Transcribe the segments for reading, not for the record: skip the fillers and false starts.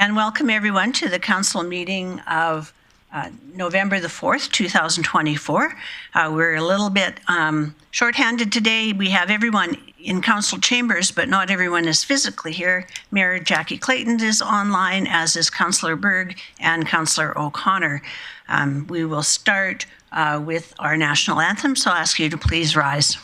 And welcome everyone to the council meeting of November the 4th, 2024. We're a little bit shorthanded today. We have everyone in council chambers, but not everyone is physically here. Mayor Jackie Clayton is online, as is Councillor Berg and Councillor O'Connor. We will start with our national anthem, so I'll ask you to please rise.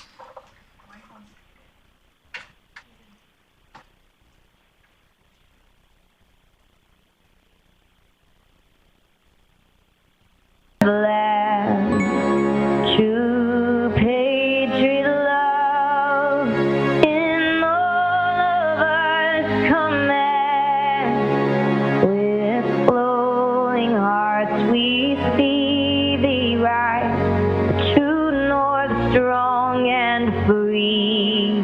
True patriot love in all of us command. With flowing hearts we see thee rise, the true north strong and free.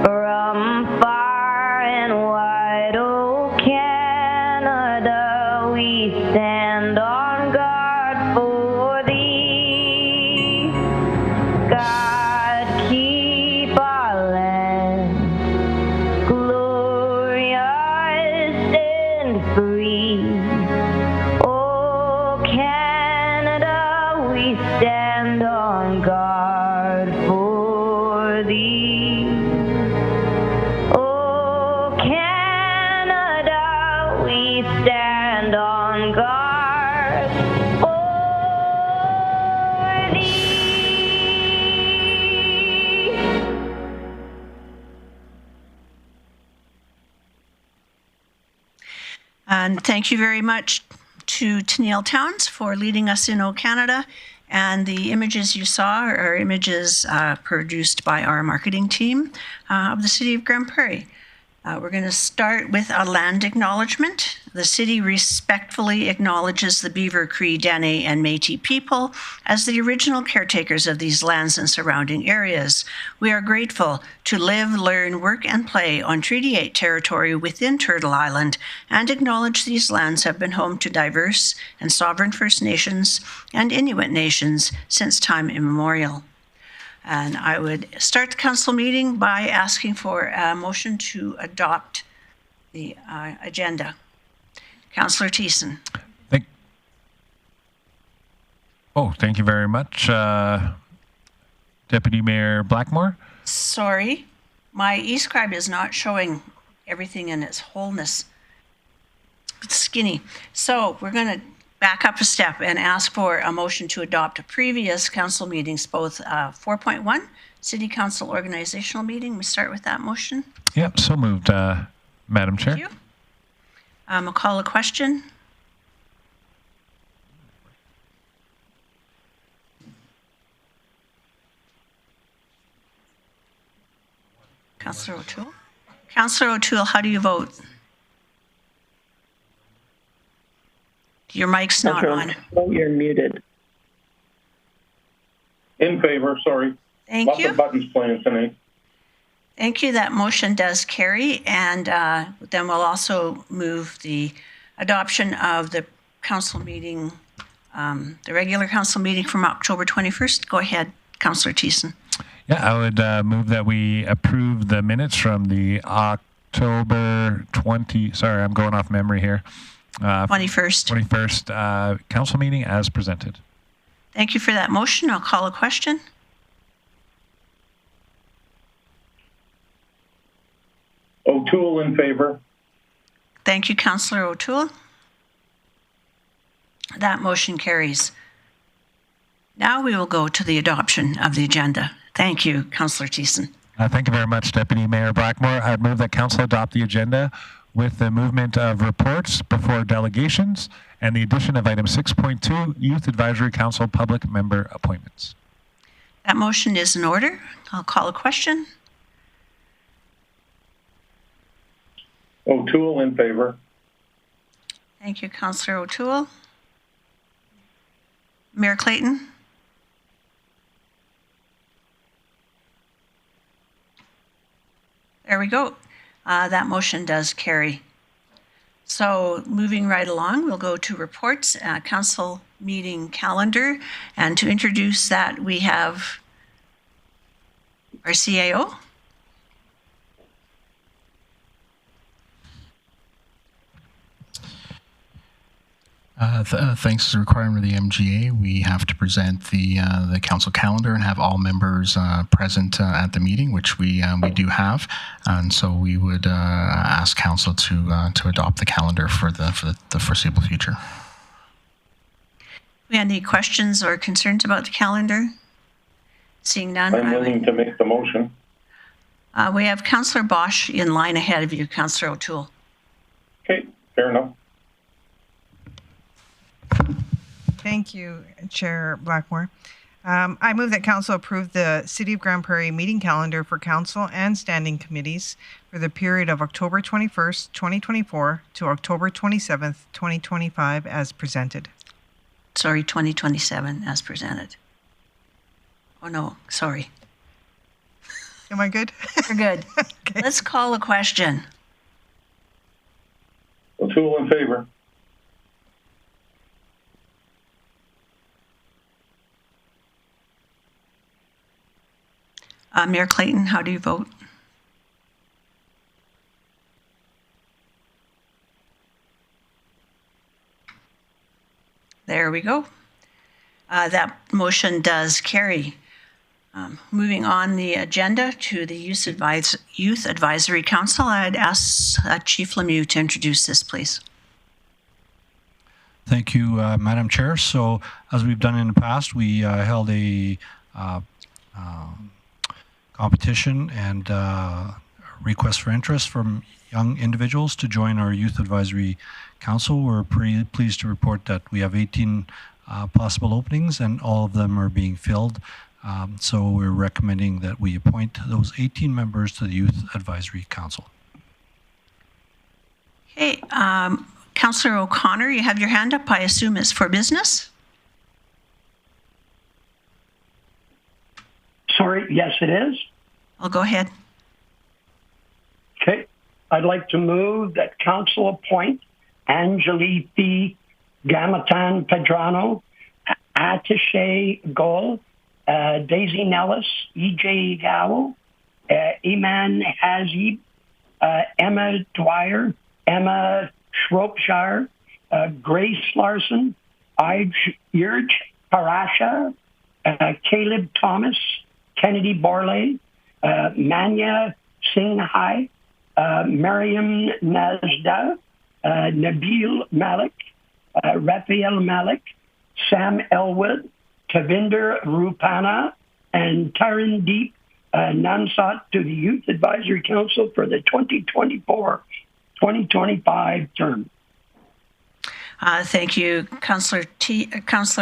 From far and wide, oh Canada, we stand on guard. God keep our land glorious and free. Oh Canada, we stand on guard for thee. Oh Canada, we stand on guard for thee. And thank you very much to Tennille Towns for leading us in O Canada. And the images you saw are images produced by our marketing team of the City of Grande Prairie. We're going to start with a land acknowledgement. The city respectfully acknowledges the Beaver, Cree, Dene, and Métis people as the original caretakers of these lands and surrounding areas. We are grateful to live, learn, work, and play on Treaty 8 territory within Turtle Island and acknowledge these lands have been home to diverse and sovereign First Nations and Inuit nations since time immemorial. And I would start the council meeting by asking for a motion to adopt the agenda. Councillor Thiessen. Thank you very much. Deputy Mayor Blackmore. Sorry, my e-scribe is not showing everything in its wholeness. It's skinny. So we're going to back up a step and ask for a motion to adopt previous council meetings, both 4.1, City Council Organizational Meeting. We start with that motion. Yep, so moved, Madam Chair. Thank you. I'll call a question. Councillor O'Toole. Councillor O'Toole, how do you vote? Your mic's not on. Oh, you're muted. In favor, sorry. Thank you. Lots of buttons playing tonight. Thank you. That motion does carry. And then we'll also move the adoption of the council meeting, the regular council meeting from October 21st. Go ahead, Councillor Thiessen. Yeah, I would move that we approve the minutes from the October 20, sorry, I'm going off memory here. 21st council meeting as presented. Thank you for that motion. I'll call a question. O'Toole in favor. Thank you, Councillor O'Toole. That motion carries. Now we will go to the adoption of the agenda. Thank you, Councillor Thiessen. Thank you very much, Deputy Mayor Blackmore. I'd move that council adopt the agenda with the movement of reports before delegations and the addition of item 6.2, Youth Advisory Council public member appointments. That motion is in order. I'll call a question. O'Toole in favor. Thank you, Councillor O'Toole. Mayor Clayton. There we go. That motion does carry. So moving right along, we'll go to reports, council meeting calendar. And to introduce that, we have our CAO. Thanks to the requirement of the MGA, we have to present the council calendar and have all members present at the meeting, which we do have, and so we would ask council to adopt the calendar for the foreseeable future. We have any questions or concerns about the calendar? Seeing none, I'm willing to make the motion. we have Councillor Bosch in line ahead of you, Councillor O'Toole. Okay, fair enough. Thank you, Chair Blackmore. I move that Council approve the City of Grande Prairie meeting calendar for Council and standing committees for the period of October 21st, 2024 to October 27th, 2025 as presented. Sorry, 2027 as presented. Oh no, sorry. Am I good? You're good. Okay. Let's call a question. O'Toole in favor. Mayor Clayton, how do you vote? There we go. That motion does carry. Moving on the agenda to the Youth Advisory Council, I'd ask Chief Lemieux to introduce this, please. Thank you, Madam Chair. So, as we've done in the past, we held a competition and request for interest from young individuals to join our Youth Advisory Council. We're pretty pleased to report that we have 18 possible openings and all of them are being filled. So we're recommending that we appoint those 18 members to the Youth Advisory Council. Hey, Councillor O'Connor, you have your hand up. I assume it's for business? Sorry, yes, it is. I'll go ahead. Okay. I'd like to move that council appoint Angelique Gamatan Pedrano, Attaché Gol, Daisy Nellis, E.J. Gow, Iman Hazib, Emma Dwyer, Emma Shropshire, Grace Larson, Yurj Parasha, Caleb Thomas, Kennedy Borley, Manya Singhai, Mariam Nazda, Nabil Malik, Raphael Malik, Sam Elwood, Tavinder Rupana, and Tarandeep Nansat to the Youth Advisory Council for the 2024-2025 term. Thank you, Councillor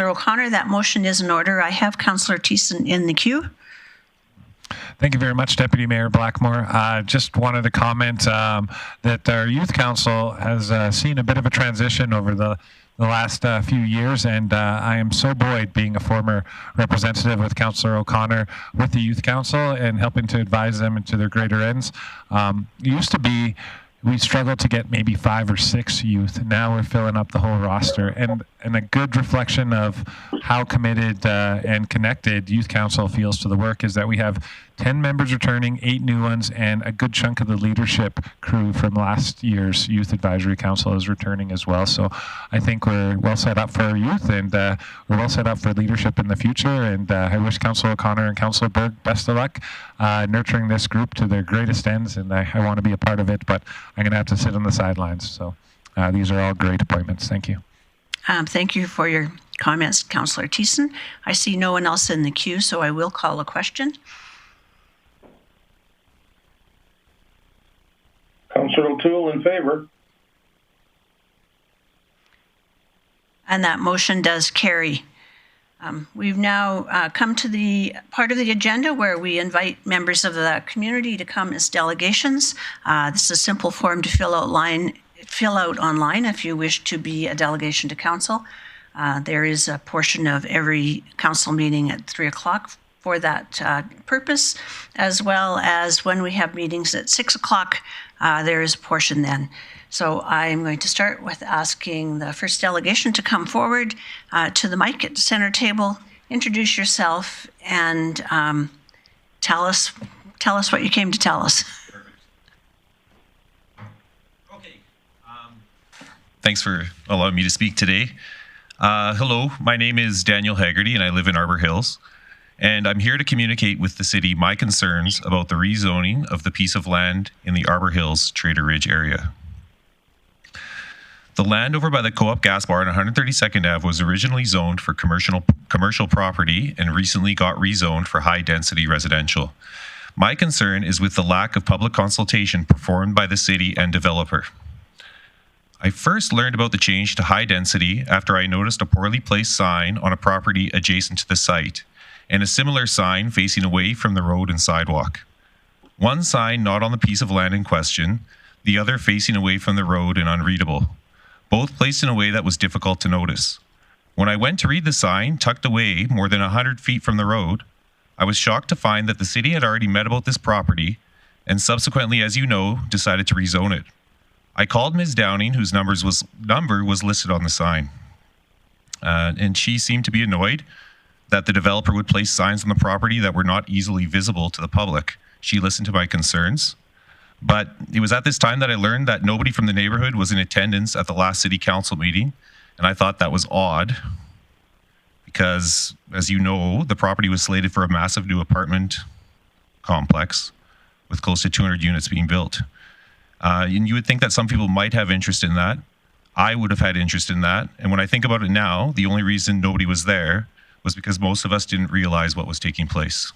O'Connor. That motion is in order. I have Councillor Thiessen in the queue. Thank you very much, Deputy Mayor Blackmore. Just wanted to comment that our Youth Council has seen a bit of a transition over the last few years, and I am so buoyed being a former representative with Councillor O'Connor with the Youth Council and helping to advise them into their greater ends. It used to be we struggled to get maybe 5 or 6 youth. Now we're filling up the whole roster, and a good reflection of how committed and connected Youth Council feels to the work is that we have 10 members returning, 8 new ones, and a good chunk of the leadership crew from last year's Youth Advisory Council is returning as well. So I think we're well set up for our youth, and we're well set up for leadership in the future. And I wish Councillor O'Connor and Councillor Berg best of luck nurturing this group to their greatest ends, and I want to be a part of it, but I'm going to have to sit on the sidelines. So these are all great appointments. Thank you. Thank you for your comments, Councillor Thiessen. I see no one else in the queue, so I will call a question. Councillor O'Toole in favor. And that motion does carry. We've now come to the part of the agenda where we invite members of the community to come as delegations. This is a simple form to fill out online if you wish to be a delegation to council. There is a portion of every council meeting at 3 o'clock for that purpose, as well as when we have meetings at 6 o'clock, there is a portion then. So I'm going to start with asking the first delegation to come forward to the mic at the center table, introduce yourself, and tell us what you came to tell us. Okay. Thanks for allowing me to speak today. Hello, my name is Daniel Haggerty and I live in Arbor Hills. And I'm here to communicate with the city my concerns about the rezoning of the piece of land in the Arbor Hills Trader Ridge area. The land over by the Co-op gas bar on 132nd Ave was originally zoned for commercial property and recently got rezoned for high-density residential. My concern is with the lack of public consultation performed by the city and developer. I first learned about the change to high density after I noticed a poorly placed sign on a property adjacent to the site, and a similar sign facing away from the road and sidewalk. One sign not on the piece of land in question, the other facing away from the road and unreadable, both placed in a way that was difficult to notice. When I went to read the sign, tucked away more than 100 feet from the road, I was shocked to find that the city had already met about this property and subsequently, as you know, decided to rezone it. I called Ms. Downing, whose number was listed on the sign, and she seemed to be annoyed that the developer would place signs on the property that were not easily visible to the public. She listened to my concerns, but it was at this time that I learned that nobody from the neighborhood was in attendance at the last city council meeting, and I thought that was odd because, as you know, the property was slated for a massive new apartment complex with close to 200 units being built. And you would think that some people might have interest in that. I would have had interest in that. And when I think about it now, the only reason nobody was there was because most of us didn't realize what was taking place.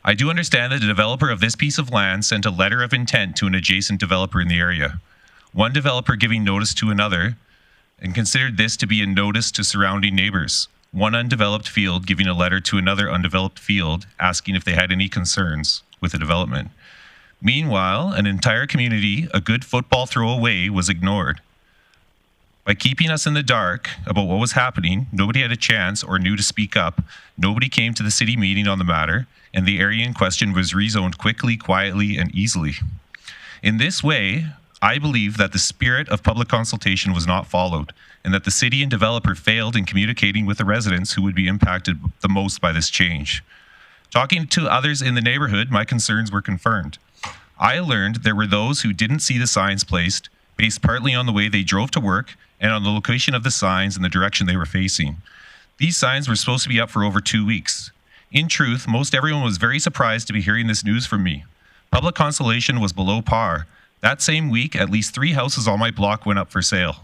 I do understand that the developer of this piece of land sent a letter of intent to an adjacent developer in the area. One developer giving notice to another and considered this to be a notice to surrounding neighbors. One undeveloped field giving a letter to another undeveloped field asking if they had any concerns with the development. Meanwhile, an entire community, a good football throw away, was ignored. By keeping us in the dark about what was happening, nobody had a chance or knew to speak up. Nobody came to the city meeting on the matter, and the area in question was rezoned quickly, quietly, and easily. In this way, I believe that the spirit of public consultation was not followed, and that the city and developer failed in communicating with the residents who would be impacted the most by this change. Talking to others in the neighborhood, my concerns were confirmed. I learned there were those who didn't see the signs placed, based partly on the way they drove to work and on the location of the signs and the direction they were facing. These signs were supposed to be up for over 2 weeks. In truth, most everyone was very surprised to be hearing this news from me. Public consultation was below par. That same week, at least 3 houses on my block went up for sale.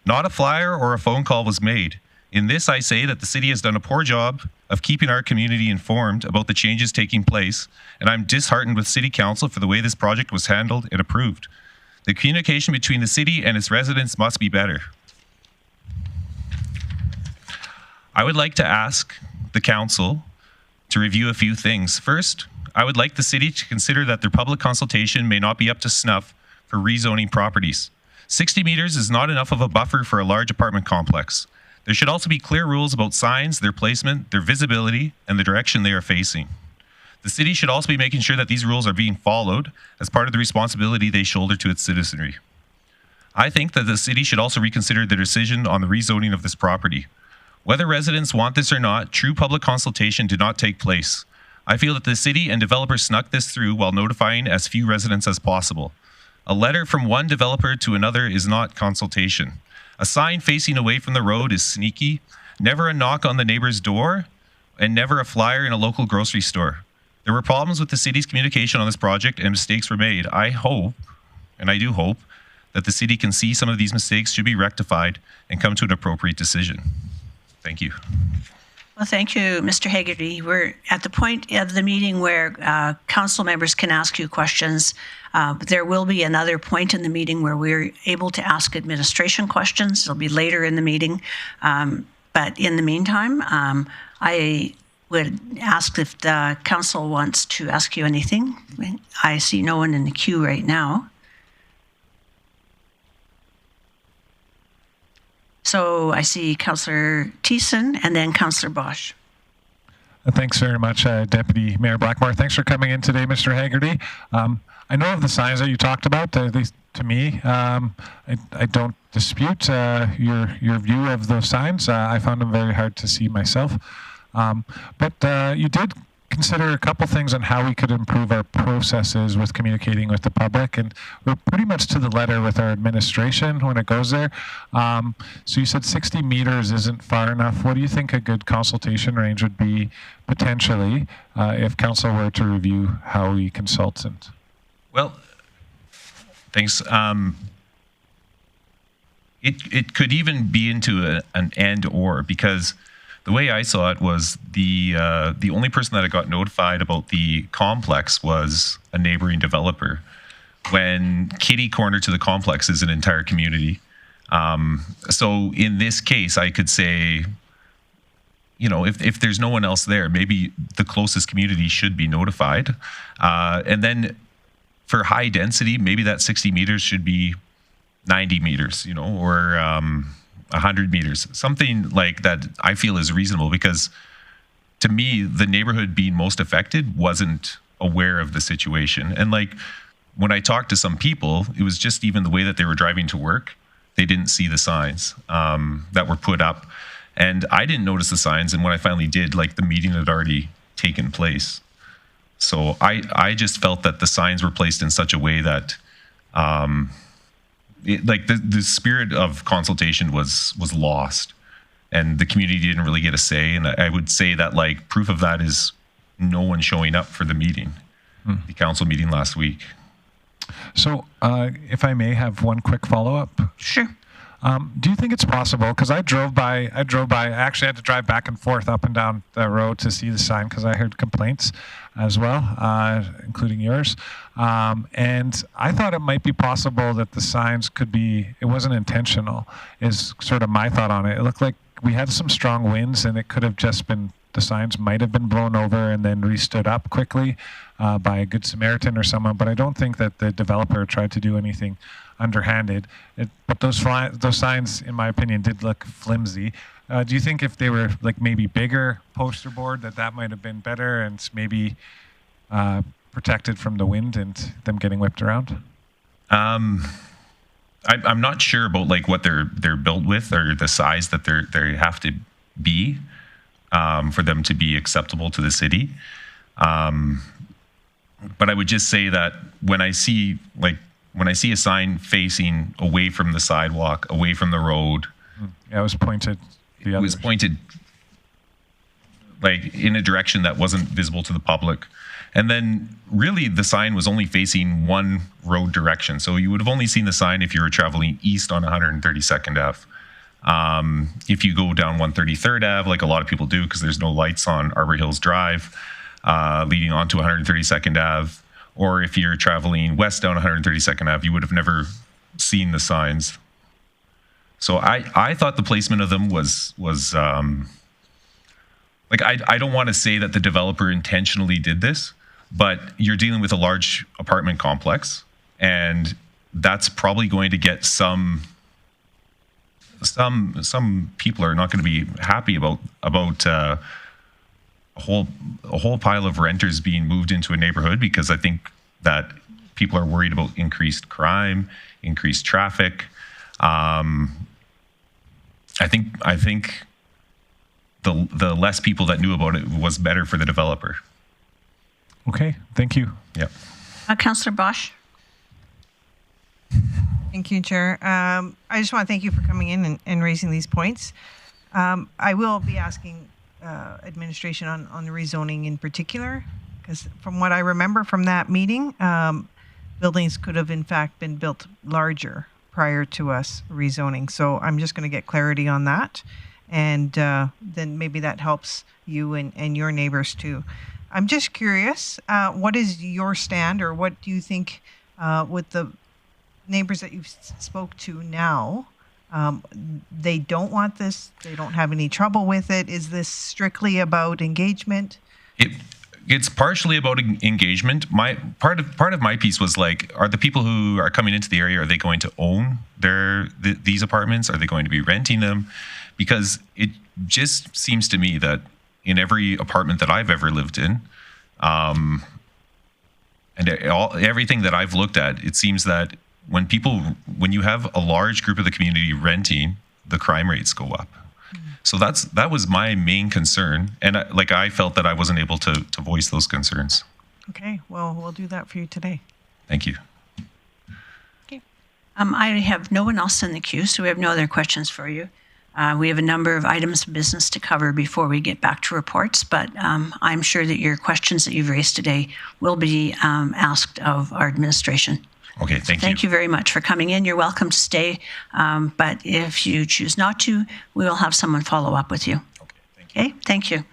Not a flyer or a phone call was made. In this, I say that the city has done a poor job of keeping our community informed about the changes taking place, and I'm disheartened with City Council for the way this project was handled and approved. The communication between the city and its residents must be better. I would like to ask the council to review a few things. First, I would like the city to consider that their public consultation may not be up to snuff for rezoning properties. 60 meters is not enough of a buffer for a large apartment complex. There should also be clear rules about signs, their placement, their visibility, and the direction they are facing. The city should also be making sure that these rules are being followed as part of the responsibility they shoulder to its citizenry. I think that the city should also reconsider their decision on the rezoning of this property. Whether residents want this or not, true public consultation did not take place. I feel that the city and developers snuck this through while notifying as few residents as possible. A letter from one developer to another is not consultation. A sign facing away from the road is sneaky, never a knock on the neighbor's door, and never a flyer in a local grocery store. There were problems with the city's communication on this project and mistakes were made. I hope, and I do hope, that the city can see some of these mistakes should be rectified and come to an appropriate decision. Thank you. Well, thank you, Mr. Haggerty. We're at the point of the meeting where council members can ask you questions. There will be another point in the meeting where we're able to ask administration questions. It'll be later in the meeting. But in the meantime, I would ask if the council wants to ask you anything. I see no one in the queue right now. So I see Councillor Thiessen and then Councillor Bosch. Thanks very much, Deputy Mayor Blackmore. Thanks for coming in today, Mr. Haggerty. I know of the signs that you talked about, at least to me. I don't dispute your view of those signs. I found them very hard to see myself. But you did consider a couple things on how we could improve our processes with communicating with the public, and we're pretty much to the letter with our administration when it goes there. So you said 60 meters isn't far enough. What do you think a good consultation range would be potentially if council were to review how we consult? Well, thanks. It could even be into an and or, because the way I saw it was the only person that got notified about the complex was a neighboring developer, when kitty corner to the complex is an entire community. So in this case, I could say, you know, if there's no one else there, maybe the closest community should be notified. And then for high density, maybe that 60 meters should be 90 meters, you know, or 100 meters, something like that. I feel is reasonable, because to me, the neighborhood being most affected wasn't aware of the situation. And like, when I talked to some people, it was just even the way that they were driving to work. They didn't see the signs that were put up. And I didn't notice the signs. And when I finally did, like, the meeting had already taken place. So I just felt that the signs were placed in such a way that the spirit of consultation was lost, and the community didn't really get a say. And I would say that, like, proof of that is no one showing up for the meeting, the council meeting last week. So if I may have one quick follow-up. Sure. Do you think it's possible, because I drove by, I actually had to drive back and forth up and down the road to see the sign, because I heard complaints as well, including yours. And I thought it might be possible that the signs could be, it wasn't intentional, is sort of my thought on it. It looked like we had some strong winds, and it could have just been, the signs might have been blown over and then re-stood up quickly by a good Samaritan or someone. But I don't think that the developer tried to do anything underhanded. But those signs, in my opinion, did look flimsy. Do you think if they were like maybe bigger poster board, that might have been better and maybe protected from the wind and them getting whipped around? I'm not sure about like what they're built with, or the size that they have to be for them to be acceptable to the city. But I would just say that when I see a sign facing away from the sidewalk, away from the road, yeah, it was pointed. It was pointed like in a direction that wasn't visible to the public. And then really the sign was only facing one road direction. So you would have only seen the sign if you were traveling east on 132nd Ave. If you go down 133rd Ave, like a lot of people do, because there's no lights on Arbor Hills Drive leading onto 132nd Ave, or if you're traveling west down 132nd Ave, you would have never seen the signs. So I thought the placement of them was like, I don't want to say that the developer intentionally did this, but you're dealing with a large apartment complex, and that's probably going to get some people are not going to be happy about a whole pile of renters being moved into a neighborhood, because I think that people are worried about increased crime, increased traffic. I think the less people that knew about it was better for the developer. Okay, thank you. Yeah. Councillor Bosch. Thank you, Chair. I just want to thank you for coming in and raising these points. I will be asking administration on the rezoning in particular, because from what I remember from that meeting, buildings could have in fact been built larger prior to us rezoning. So I'm just going to get clarity on that, and then maybe that helps you and your neighbors too. I'm just curious, what is your stand, or what do you think with the neighbors that you've spoke to now? They don't want this. They don't have any trouble with it. Is this strictly about engagement? It's partially about engagement. My part of my piece was like, are the people who are coming into the area, are they going to own these apartments? Are they going to be renting them? Because it just seems to me that in every apartment that I've ever lived in, and everything that I've looked at, it seems that when you have a large group of the community renting, the crime rates go up. So that was my main concern, and I felt that I wasn't able to voice those concerns. Okay, well, we'll do that for you today. Thank you. I have no one else in the queue, so we have no other questions for you. We have a number of items of business to cover before we get back to reports, but I'm sure that your questions that you've raised today will be asked of our administration. Okay, thank you. Thank you very much for coming in. You're welcome to stay, but if you choose not to, we will have someone follow up with you. Okay, thank you.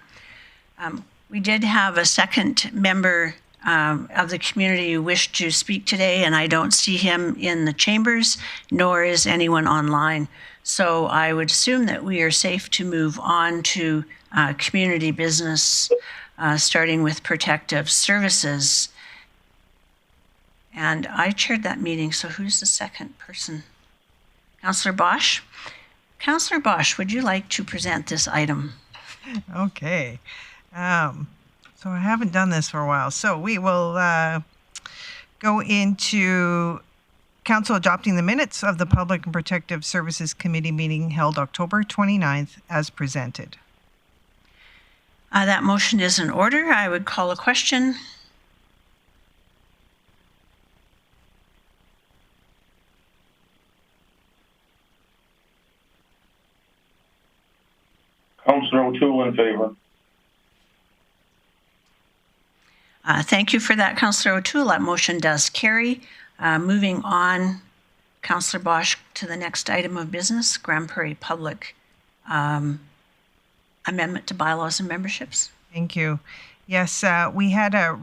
We did have a second member of the community who wished to speak today, and I don't see him in the chambers, nor is anyone online. So I would assume that we are safe to move on to community business, starting with protective services. And I chaired that meeting, so who's the second person? Councillor Bosch? Councillor Bosch, would you like to present this item? Okay. So I haven't done this for a while. So we will go into Council adopting the minutes of the Public and Protective Services Committee meeting held October 29th as presented. That motion is in order. I would call a question. Councillor O'Toole in favor. Thank you for that, Councillor O'Toole. That motion does carry. Moving on, Councillor Bosch, to the next item of business, Grande Prairie Public Amendment to Bylaws and Memberships. Thank you. Yes, we had a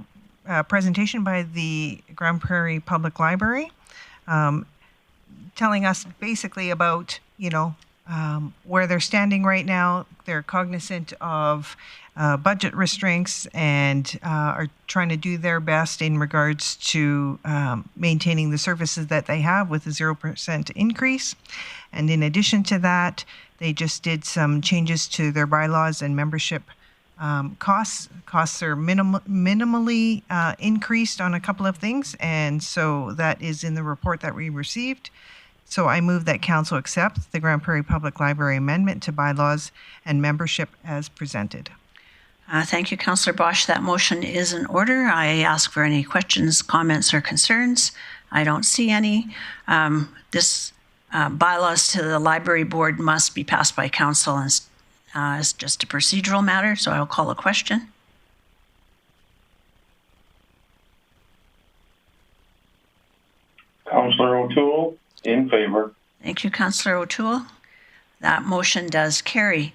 presentation by the Grande Prairie Public Library telling us basically about, where they're standing right now. They're cognizant of budget restraints and are trying to do their best in regards to maintaining the services that they have with a 0% increase. And in addition to that, they just did some changes to their bylaws and membership costs. Costs are minimally increased on a couple of things, and so that is in the report that we received. So I move that Council accept the Grande Prairie Public Library Amendment to Bylaws and Membership as presented. Thank you, Councillor Bosch. That motion is in order. I ask for any questions, comments, or concerns. I don't see any. This bylaws to the library board must be passed by council as just a procedural matter, so I'll call a question. Councillor O'Toole in favor. Thank you, Councillor O'Toole. That motion does carry.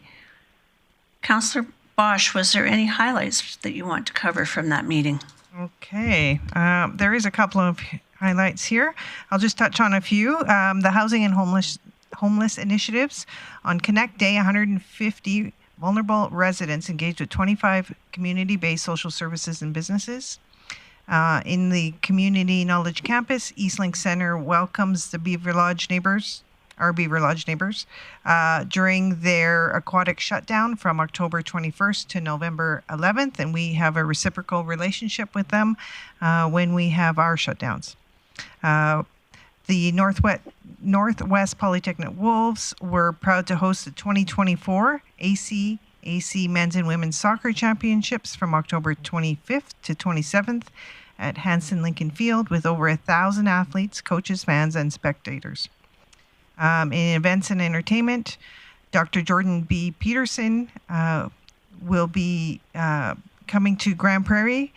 Councillor Bosch, was there any highlights that you want to cover from that meeting? Okay, there is a couple of highlights here. I'll just touch on a few. The housing and homeless initiatives. On Connect Day, 150 vulnerable residents engaged with 25 community-based social services and businesses. In the Community Knowledge Campus, Eastlink Center welcomes the our Beaver Lodge neighbors, during their aquatic shutdown from October 21st to November 11th, and we have a reciprocal relationship with them when we have our shutdowns. The Northwest Polytechnic Wolves were proud to host the 2024 AC Men's and Women's Soccer Championships from October 25th to 27th at Hanson Lincoln Field with over 1,000 athletes, coaches, fans, and spectators. In events and entertainment, Dr. Jordan B. Peterson will be coming to Grande Prairie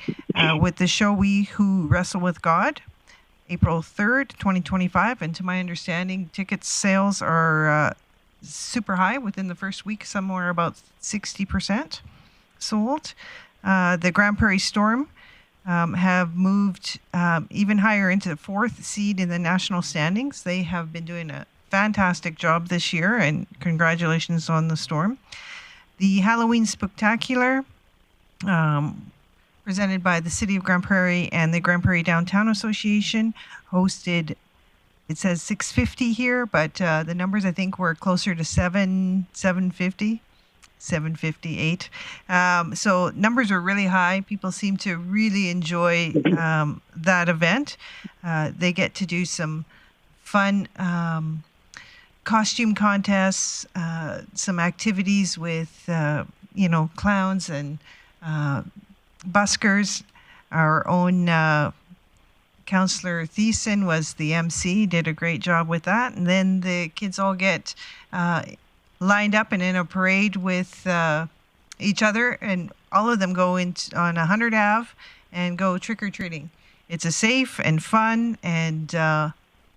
with the show We Who Wrestle with God, April 3rd, 2025. And to my understanding, ticket sales are super high within the first week, somewhere about 60% sold. The Grande Prairie Storm have moved even higher into the 4th seed in the national standings. They have been doing a fantastic job this year, and congratulations on the Storm. The Halloween Spectacular, presented by the City of Grande Prairie and the Grande Prairie Downtown Association, hosted, it says 650 here, but the numbers I think were closer to 750. 758. So numbers are really high. People seem to really enjoy that event. They get to do some fun costume contests, some activities with, clowns and buskers. Our own Councillor Thiessen was the MC, did a great job with that. And then the kids all get lined up and in a parade with each other, and all of them go on 100 Ave and go trick-or-treating. It's a safe and fun and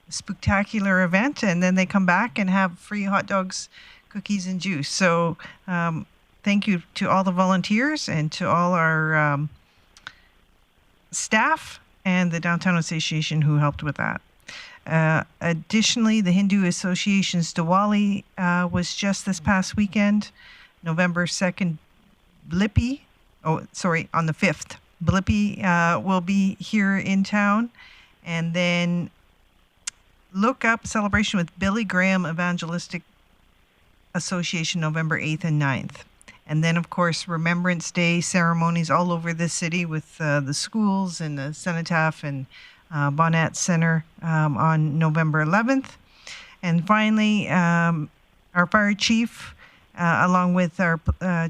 spectacular event, and then they come back and have free hot dogs, cookies, and juice. So thank you to all the volunteers and to all our staff and the Downtown Association who helped with that. Additionally, the Hindu Association's Diwali was just this past weekend, November 2nd, Blippi. On the 5th. Blippi will be here in town. And then look up Celebration with Billy Graham Evangelistic Association, November 8th and 9th. And then, of course, Remembrance Day ceremonies all over the city with the schools and the Cenotaph and Bonnet Center on November 11th. And finally, our fire chief, along with our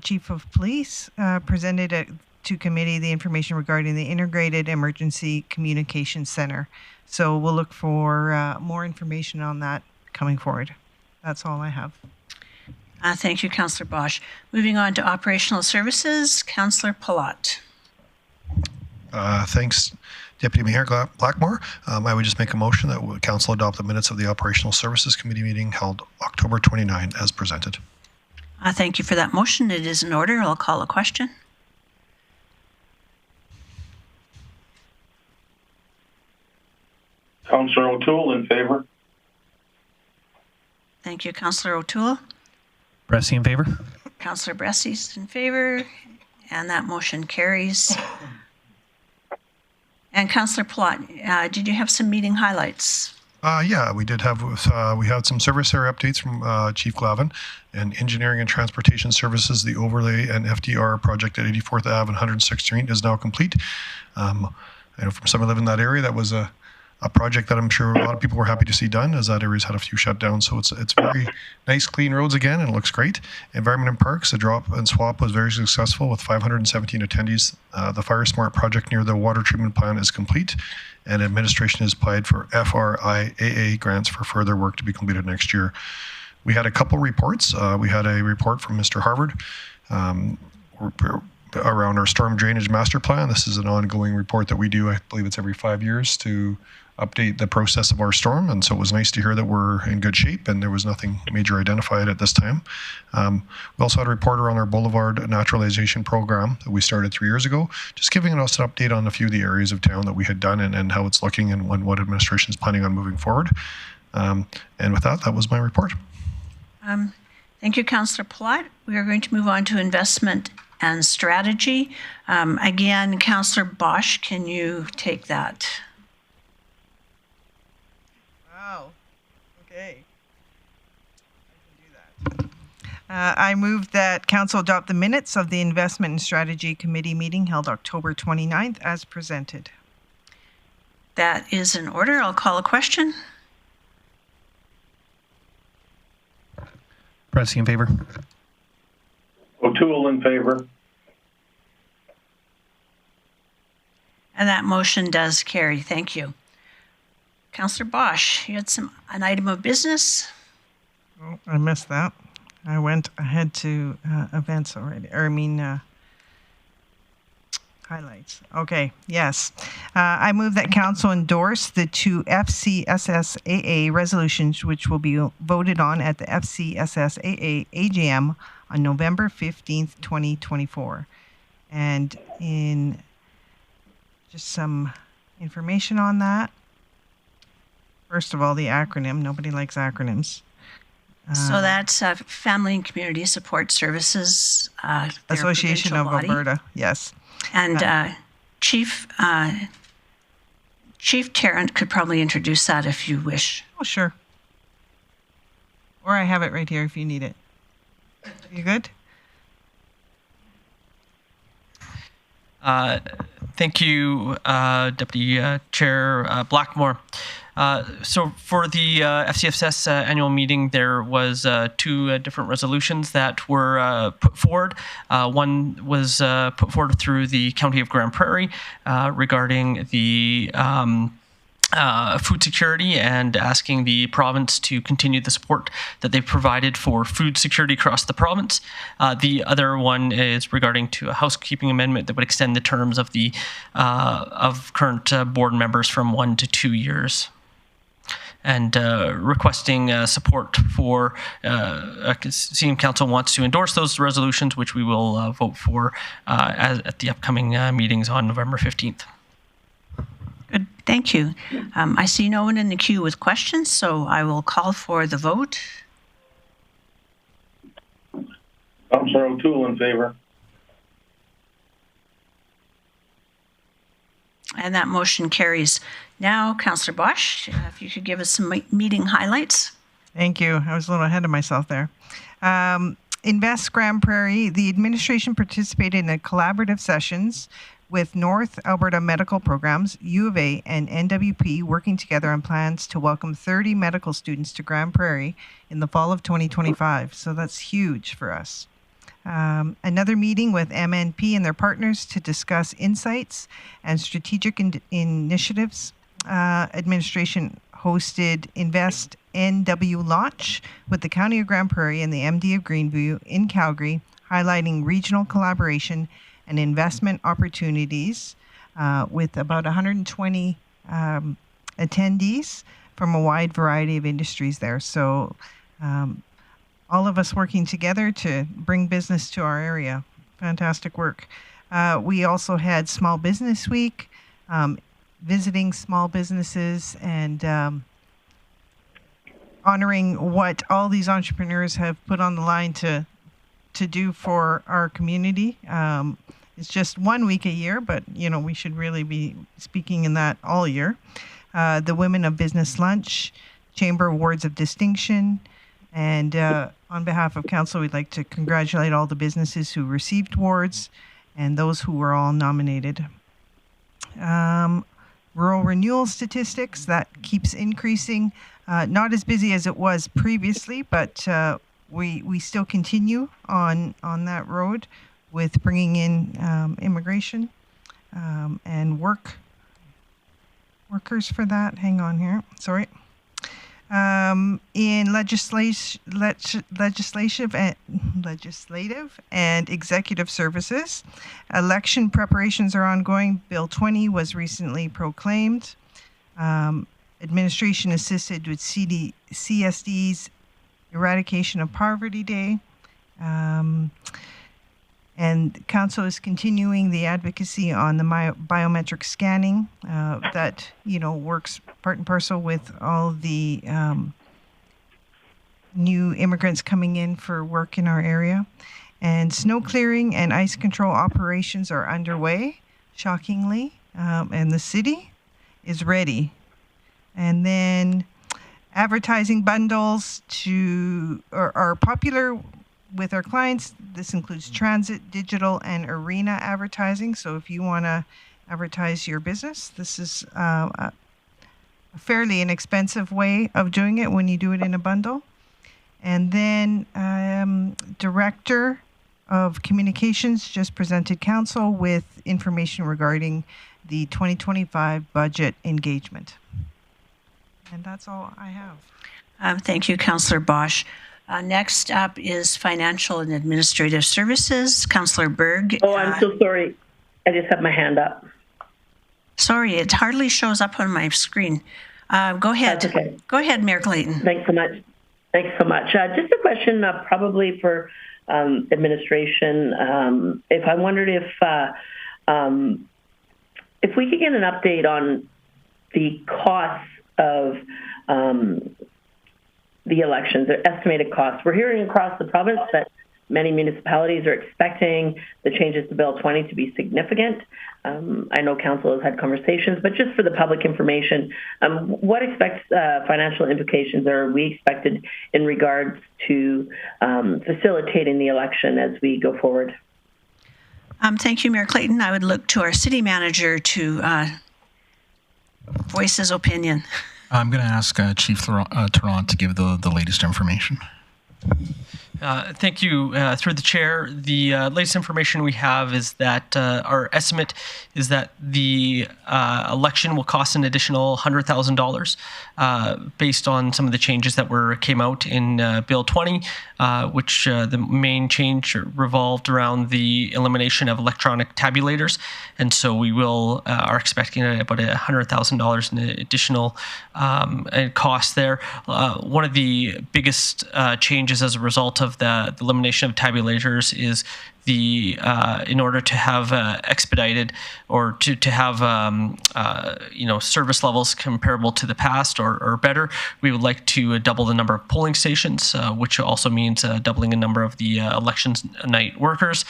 chief of police, presented to committee the information regarding the Integrated Emergency Communication Center. So we'll look for more information on that coming forward. That's all I have. Thank you, Councillor Bosch. Moving on to operational services, Councillor Palat. Thanks, Deputy Mayor Blackmore. I would just make a motion that Council adopt the minutes of the Operational Services Committee meeting held October 29 as presented. Thank you for that motion. It is in order. I'll call a question. Councillor O'Toole in favor. Thank you, Councillor O'Toole. Bressie in favor. Councillor Bressie in favor, and that motion carries. And Councillor Palat, did you have some meeting highlights? Yeah, we did have, we had some service area updates from Chief Glavin, and Engineering and Transportation Services, the overlay and FDR project at 84th Ave and 106th Street is now complete. I know from someone living in that area, that was a project that I'm sure a lot of people were happy to see done, as that area's had a few shutdowns. So it's very nice, clean roads again, and it looks great. Environment and Parks, the drop and swap was very successful with 517 attendees. The Fire Smart project near the water treatment plant is complete, and administration has applied for FRIAA grants for further work to be completed next year. We had a couple reports. We had a report from Mr. Harvard around our storm drainage master plan. This is an ongoing report that we do. I believe it's every 5 years to update the process of our storm, and so it was nice to hear that we're in good shape and there was nothing major identified at this time. We also had a report on our Boulevard Naturalization Program that we started 3 years ago, just giving us an update on a few of the areas of town that we had done and how it's looking and what administration is planning on moving forward. And with that was my report. Thank you, Councillor Palat. We are going to move on to investment and strategy. Again, Councillor Bosch, can you take that? Wow. Okay. I can do that. I move that Council adopt the minutes of the Investment and Strategy Committee meeting held October 29th as presented. That is in order. I'll call a question. Bressie in favor. O'Toole in favor. And that motion does carry. Thank you. Councillor Bosch, you had an item of business. Oh, I missed that. I went ahead to events already, highlights. Okay, yes. I move that Council endorse the two FCSSAA resolutions, which will be voted on at the FCSSAA AGM on November 15th, 2024. And in just some information on that. First of all, the acronym. Nobody likes acronyms. So that's Family and Community Support Services. Association of Alberta, yes. And Chief Tarrant could probably introduce that if you wish. Oh, sure. Or I have it right here if you need it. You good? Thank you, Deputy Chair Blackmore. So for the FCSS annual meeting, there was two different resolutions that were put forward. One was put forward through the County of Grande Prairie regarding the food security and asking the province to continue the support that they've provided for food security across the province. The other one is regarding to a housekeeping amendment that would extend the terms of the of current board members from 1 to 2 years, and requesting support for seeing council wants to endorse those resolutions, which we will vote for at the upcoming meetings on November 15th. Good, thank you. I see no one in the queue with questions, so I will call for the vote. Councillor O'Toole in favor. And that motion carries. Now, Councillor Bosch, if you could give us some meeting highlights. Thank you. I was a little ahead of myself there. Invest Grande Prairie, the administration participated in collaborative sessions with North Alberta Medical Programs, U of A, and NWP working together on plans to welcome 30 medical students to Grande Prairie in the fall of 2025. So that's huge for us. Another meeting with MNP and their partners to discuss insights and strategic initiatives. Administration hosted Invest NW launch with the County of Grande Prairie and the MD of Greenview in Calgary, highlighting regional collaboration and investment opportunities with about 120 attendees from a wide variety of industries there. So all of us working together to bring business to our area. Fantastic work. We also had Small Business Week, visiting small businesses and honoring what all these entrepreneurs have put on the line to do for our community. It's just 1 week a year, but we should really be speaking in that all year. The Women of Business Lunch, Chamber Awards of Distinction, and on behalf of Council, we'd like to congratulate all the businesses who received awards and those who were all nominated. Rural renewal statistics, that keeps increasing. Not as busy as it was previously, but we still continue on that road with bringing in immigration and workers for that. Hang on here. Sorry. In legislative and executive services, election preparations are ongoing. Bill 20 was recently proclaimed. Administration assisted with CSD's Eradication of Poverty Day. And Council is continuing the advocacy on the biometric scanning that works part and parcel with all the new immigrants coming in for work in our area. And snow clearing and ice control operations are underway, shockingly, and the city is ready. And then advertising bundles are popular with our clients. This includes transit, digital, and arena advertising. So if you want to advertise your business, this is a fairly inexpensive way of doing it when you do it in a bundle. And then Director of Communications just presented Council with information regarding the 2025 budget engagement. And that's all I have. Thank you, Councillor Bosch. Next up is Financial and Administrative Services. Councillor Berg. Oh, I'm so sorry. I just have my hand up. Sorry, it hardly shows up on my screen. Go ahead. That's okay. Go ahead, Mayor Clayton. Thanks so much. Just a question probably for administration. If I wondered if we could get an update on the costs of the elections, their estimated costs. We're hearing across the province that many municipalities are expecting the changes to Bill 20 to be significant. I know Council has had conversations, but just for the public information, what financial implications are we expected in regards to facilitating the election as we go forward? Thank you, Mayor Clayton. I would look to our city manager to voice his opinion. I'm going to ask Chief Tarrant to give the latest information. Thank you. Through the chair, the latest information we have is that our estimate is that the election will cost an additional $100,000 based on some of the changes that came out in Bill 20, which the main change revolved around the elimination of electronic tabulators. And so we are expecting about $100,000 in additional cost there. One of the biggest changes as a result of the elimination of tabulators is in order to have expedited or to have service levels comparable to the past or better, we would like to double the number of polling stations, which also means doubling the number of the elections night workers.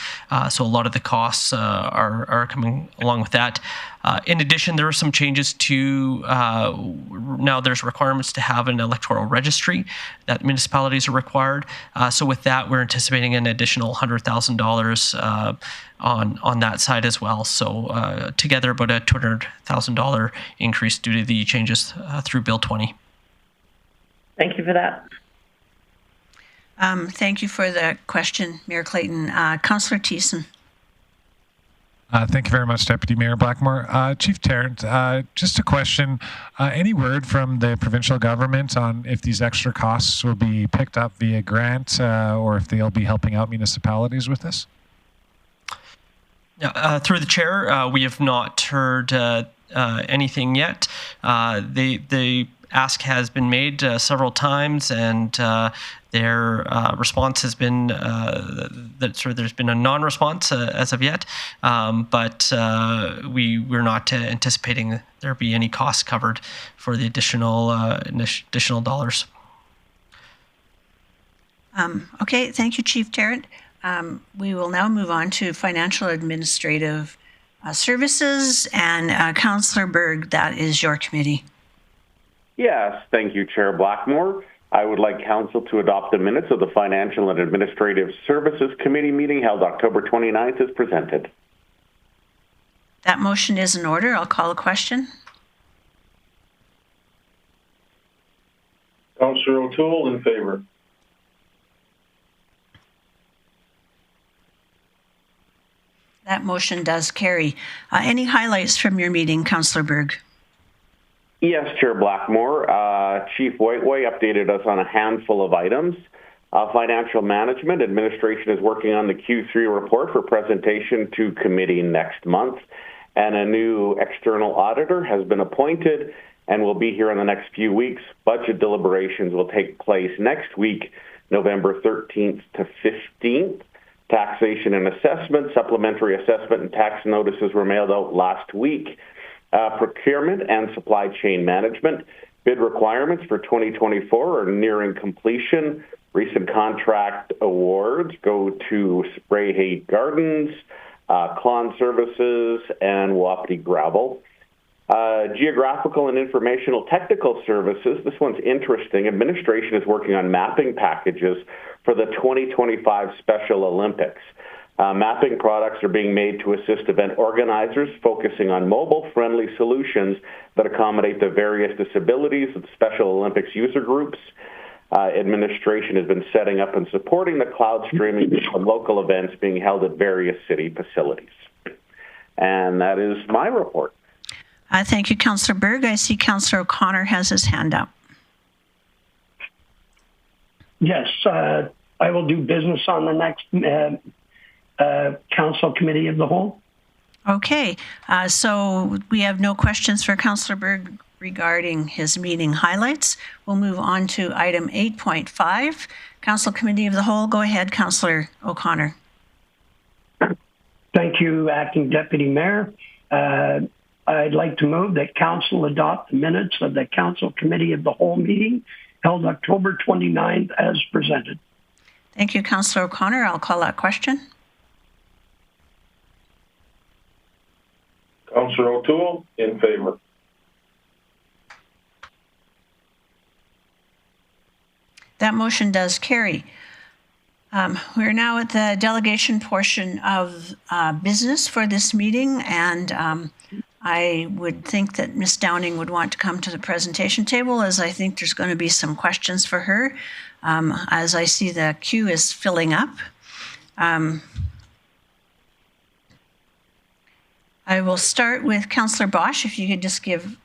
So a lot of the costs are coming along with that. In addition, there are some changes to now there's requirements to have an electoral registry that municipalities are required. So with that, we're anticipating an additional $100,000 on that side as well. So together, about a $200,000 increase due to the changes through Bill 20. Thank you for that. Thank you for the question, Mayor Clayton. Councillor Thiessen. Thank you very much, Deputy Mayor Blackmore. Chief Tarrant, just a question. Any word from the provincial government on if these extra costs will be picked up via grant or if they'll be helping out municipalities with this? Through the chair, we have not heard anything yet. The ask has been made several times, and their response has been that there's been a non-response as of yet, but we're not anticipating there be any costs covered for the additional dollars. Okay, thank you, Chief Tarrant. We will now move on to financial administrative services, and Councillor Berg, that is your committee. Yes, thank you, Chair Blackmore. I would like Council to adopt the minutes of the Financial and Administrative Services Committee meeting held October 29th as presented. That motion is in order. I'll call a question. Councillor O'Toole, in favor. That motion does carry. Any highlights from your meeting, Councillor Berg? Yes, Chair Blackmore. Chief Whiteway updated us on a handful of items. Financial Management Administration is working on the Q3 report for presentation to committee next month, and a new external auditor has been appointed and will be here in the next few weeks. Budget deliberations will take place next week, November 13th to 15th. Taxation and assessment, supplementary assessment and tax notices were mailed out last week. Procurement and supply chain management. Bid requirements for 2024 are nearing completion. Recent contract awards go to Spray Hay Gardens, Klon Services, and Wapiti Gravel. Geographical and informational technical services. This one's interesting. Administration is working on mapping packages for the 2025 Special Olympics. Mapping products are being made to assist event organizers, focusing on mobile-friendly solutions that accommodate the various disabilities of the Special Olympics user groups. Administration has been setting up and supporting the cloud streaming of local events being held at various city facilities. And that is my report. Thank you, Councillor Berg. I see Councillor O'Connor has his hand up. Yes, I will do business on the next Council Committee of the Whole. Okay, so we have no questions for Councillor Berg regarding his meeting highlights. We'll move on to item 8.5, Council Committee of the Whole. Go ahead, Councillor O'Connor. Thank you, Acting Deputy Mayor. I'd like to move that Council adopt the minutes of the Council Committee of the Whole meeting held October 29th as presented. Thank you, Councillor O'Connor. I'll call that question. Councillor O'Toole, in favor. That motion does carry. We're now at the delegation portion of business for this meeting, and I would think that Ms. Downing would want to come to the presentation table, as I think there's going to be some questions for her. As I see the queue is filling up. I will start with Councillor Bosch, if you could just give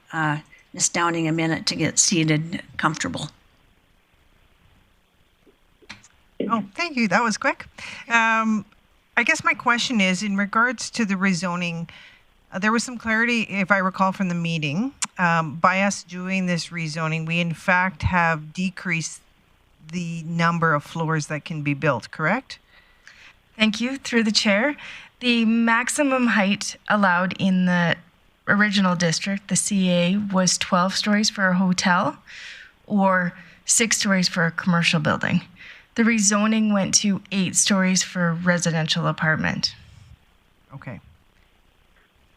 Ms. Downing a minute to get seated comfortable. Oh, thank you. That was quick. I guess my question is, in regards to the rezoning, there was some clarity, if I recall from the meeting, by us doing this rezoning, we in fact have decreased the number of floors that can be built, correct? Thank you. Through the chair, the maximum height allowed in the original district, the CA, was 12 stories for a hotel or 6 stories for a commercial building. The rezoning went to 8 stories for a residential apartment. Okay.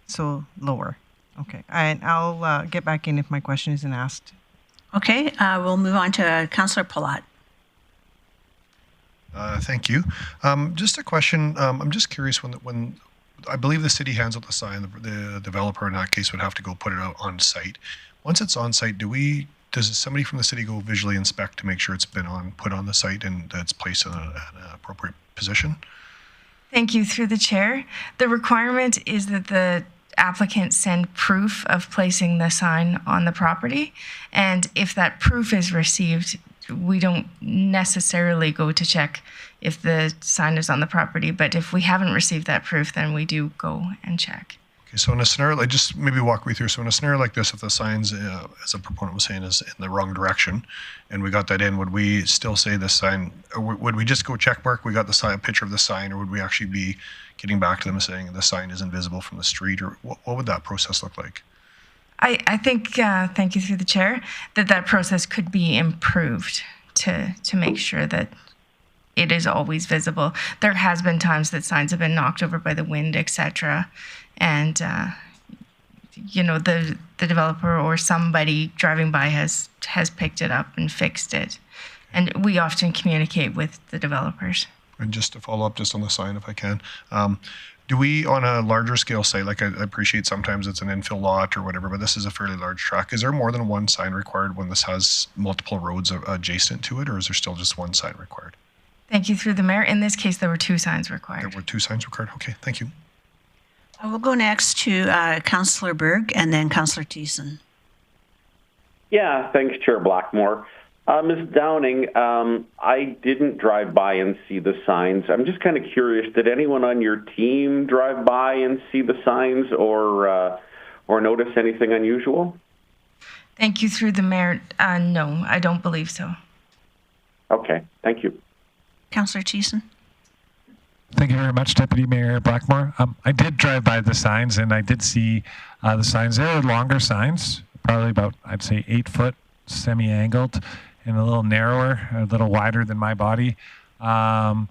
So lower. Okay. And I'll get back in if my question isn't asked. Okay, we'll move on to Councillor Palat. Thank you. Just a question. I'm just curious, when I believe the city hands out the sign, the developer in that case would have to go put it out on site. Once it's on site, does somebody from the city go visually inspect to make sure it's been put on the site and that it's placed in an appropriate position? Thank you. Through the chair, the requirement is that the applicant send proof of placing the sign on the property. And if that proof is received, we don't necessarily go to check if the sign is on the property. But if we haven't received that proof, then we do go and check. Okay, so in a scenario, like, just maybe walk me through. So in a scenario like this, if the sign's, as a proponent was saying, is in the wrong direction, and we got that in, would we still say the sign, or would we just go check mark, we got the sign, picture of the sign, or would we actually be getting back to them and saying the sign isn't visible from the street, or what would that process look like? I think, thank you through the chair, that process could be improved to make sure that it is always visible. There has been times that signs have been knocked over by the wind, etc. And, the developer or somebody driving by has picked it up and fixed it. And we often communicate with the developers. And just to follow up just on the sign, if I can, do we, on a larger scale, say, like I appreciate sometimes it's an infill lot or whatever, but this is a fairly large tract. Is there more than one sign required when this has multiple roads adjacent to it, or is there still just one sign required? Thank you through the mayor. In this case, there were 2 signs required. There were 2 signs required. Okay, thank you. We'll go next to Councillor Berg and then Councillor Thiessen. Yeah, thanks, Chair Blackmore. Ms. Downing, I didn't drive by and see the signs. I'm just kind of curious, did anyone on your team drive by and see the signs or notice anything unusual? Thank you through the mayor. No, I don't believe so. Okay, thank you. Councillor Thiessen. Thank you very much, Deputy Mayor Blackmore. I did drive by the signs, and I did see the signs. They were longer signs, probably about, I'd say, 8 foot, semi-angled, and a little narrower, a little wider than my body. To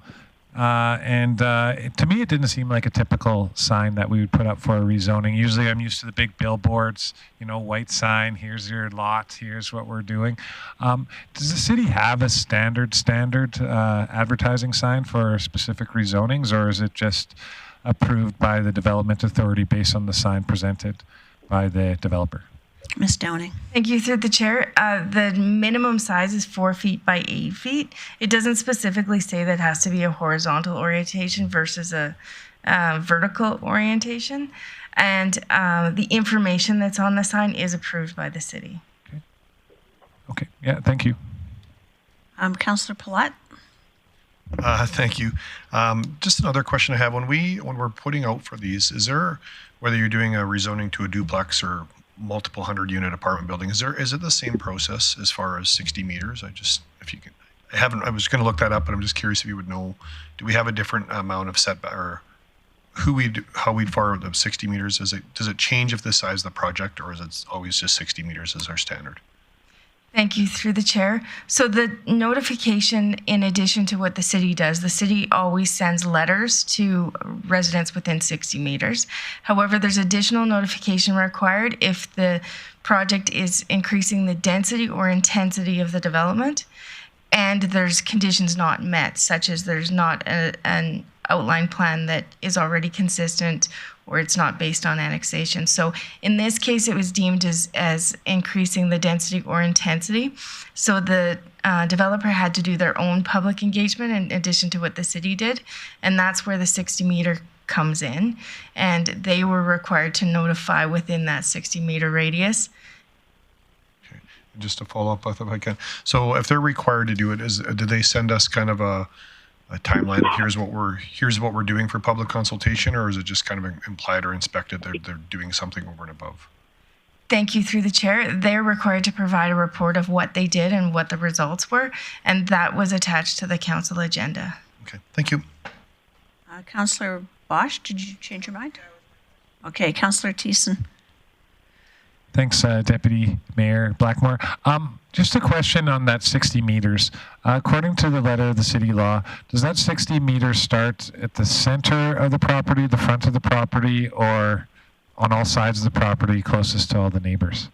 me, it didn't seem like a typical sign that we would put up for a rezoning. Usually I'm used to the big billboards, white sign, here's your lot, here's what we're doing. Does the city have a standard advertising sign for specific rezonings, or is it just approved by the development authority based on the sign presented by the developer? Ms. Downing. Thank you through the chair. The minimum size is 4 feet by 8 feet. It doesn't specifically say that it has to be a horizontal orientation versus a vertical orientation. And the information that's on the sign is approved by the city. Okay. Yeah, thank you. Councillor Palat. Thank you. Just another question I have. When we're putting out for these, is there, whether you're doing a rezoning to a duplex or multiple 100-unit apartment building, is it the same process as far as 60 meters? I was going to look that up, but I'm just curious if you would know, do we have a different amount of setback, or how we'd far the 60 meters? Does it change if the size of the project, or is it always just 60 meters as our standard? Thank you through the chair. So the notification, in addition to what the city does, the city always sends letters to residents within 60 meters. However, there's additional notification required if the project is increasing the density or intensity of the development, and there's conditions not met, such as there's not a outline plan that is already consistent or it's not based on annexation. So in this case, it was deemed as increasing the density or intensity. So the developer had to do their own public engagement in addition to what the city did. And that's where the 60-meter comes in. And they were required to notify within that 60-meter radius. Just to follow up, if I can. So if they're required to do it, do they send us kind of a timeline of here's what we're doing for public consultation, or is it just kind of implied or inspected they're doing something over and above? Thank you through the chair. They're required to provide a report of what they did and what the results were, and that was attached to the council agenda. Okay, thank you. Councillor Bosch, did you change your mind? Okay, Councillor Thiessen. Thanks, Deputy Mayor Blackmore. Just a question on that 60 meters. According to the letter of the city law, does that 60 meters start at the center of the property, the front of the property, or on all sides of the property closest to all the neighbors?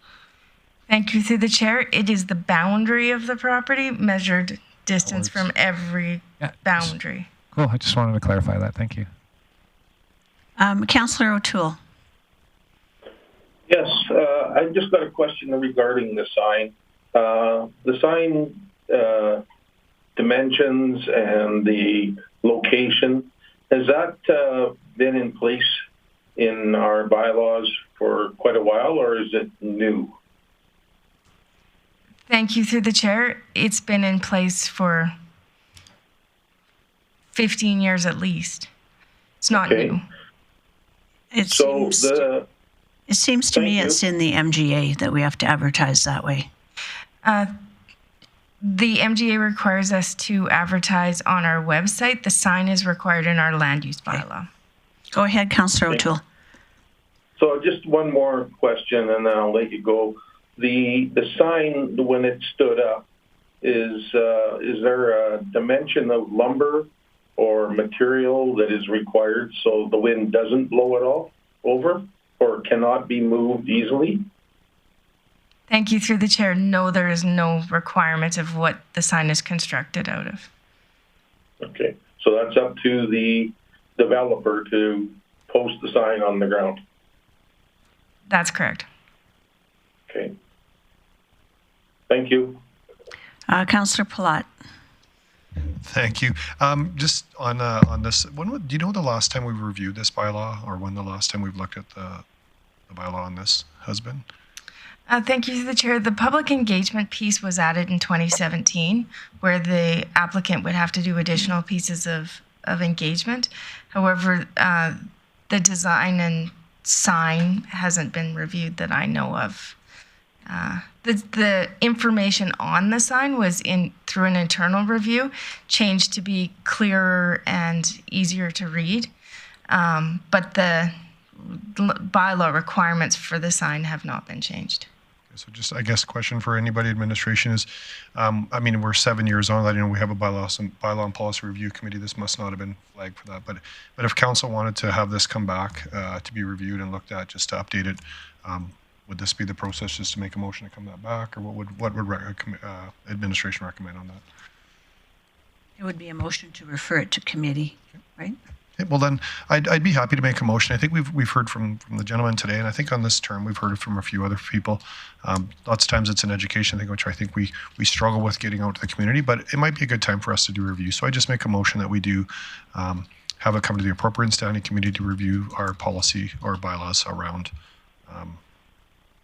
Thank you through the chair. It is the boundary of the property, measured distance from every boundary. Cool. I just wanted to clarify that. Thank you. Councillor O'Toole. Yes, I just got a question regarding the sign. The sign dimensions and the location, has that been in place in our bylaws for quite a while, or is it new? Thank you through the chair. It's been in place for 15 years at least. It's not new. It seems to me it's in the MGA that we have to advertise that way. The MGA requires us to advertise on our website. The sign is required in our land use bylaw. Go ahead, Councillor O'Toole. So just one more question, and then I'll let you go. The sign, when it stood up, is there a dimension of lumber or material that is required so the wind doesn't blow it all over, or cannot be moved easily? Thank you through the chair. No, there is no requirement of what the sign is constructed out of. Okay, so that's up to the developer to post the sign on the ground. That's correct. Okay. Thank you. Councillor Palat. Thank you. Just on this, do you know the last time we reviewed this bylaw, or when the last time we've looked at the bylaw on this has been? Thank you to the chair. The public engagement piece was added in 2017, where the applicant would have to do additional pieces of engagement. However, the design and sign hasn't been reviewed that I know of. The information on the sign was through an internal review, changed to be clearer and easier to read. But the bylaw requirements for the sign have not been changed. So just, I guess, question for anybody administration is, I mean, we're 7 years on. I know we have a bylaw and policy review committee. This must not have been flagged for that. But if council wanted to have this come back to be reviewed and looked at, just to update it, would this be the process, just to make a motion to come that back, or what would administration recommend on that? It would be a motion to refer it to committee, right? Okay, well then, I'd be happy to make a motion. I think we've heard from the gentleman today, and I think on this term we've heard it from a few other people. Lots of times it's an education thing, which I think we struggle with getting out to the community, but it might be a good time for us to do a review. So I just make a motion that we do have it come to the appropriate standing committee to review our policy or bylaws around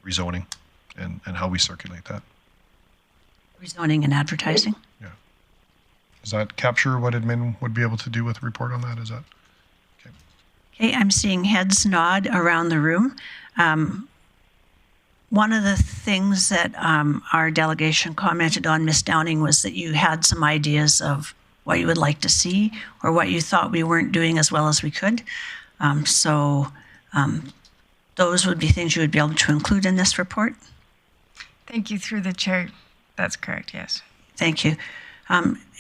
rezoning and how we circulate that. Rezoning and advertising? Yeah. Does that capture what admin would be able to do with a report on that? Is that? Okay, I'm seeing heads nod around the room. One of the things that our delegation commented on, Ms. Downing, was that you had some ideas of what you would like to see or what you thought we weren't doing as well as we could. Those would be things you would be able to include in this report. Thank you through the chair. That's correct, yes. Thank you.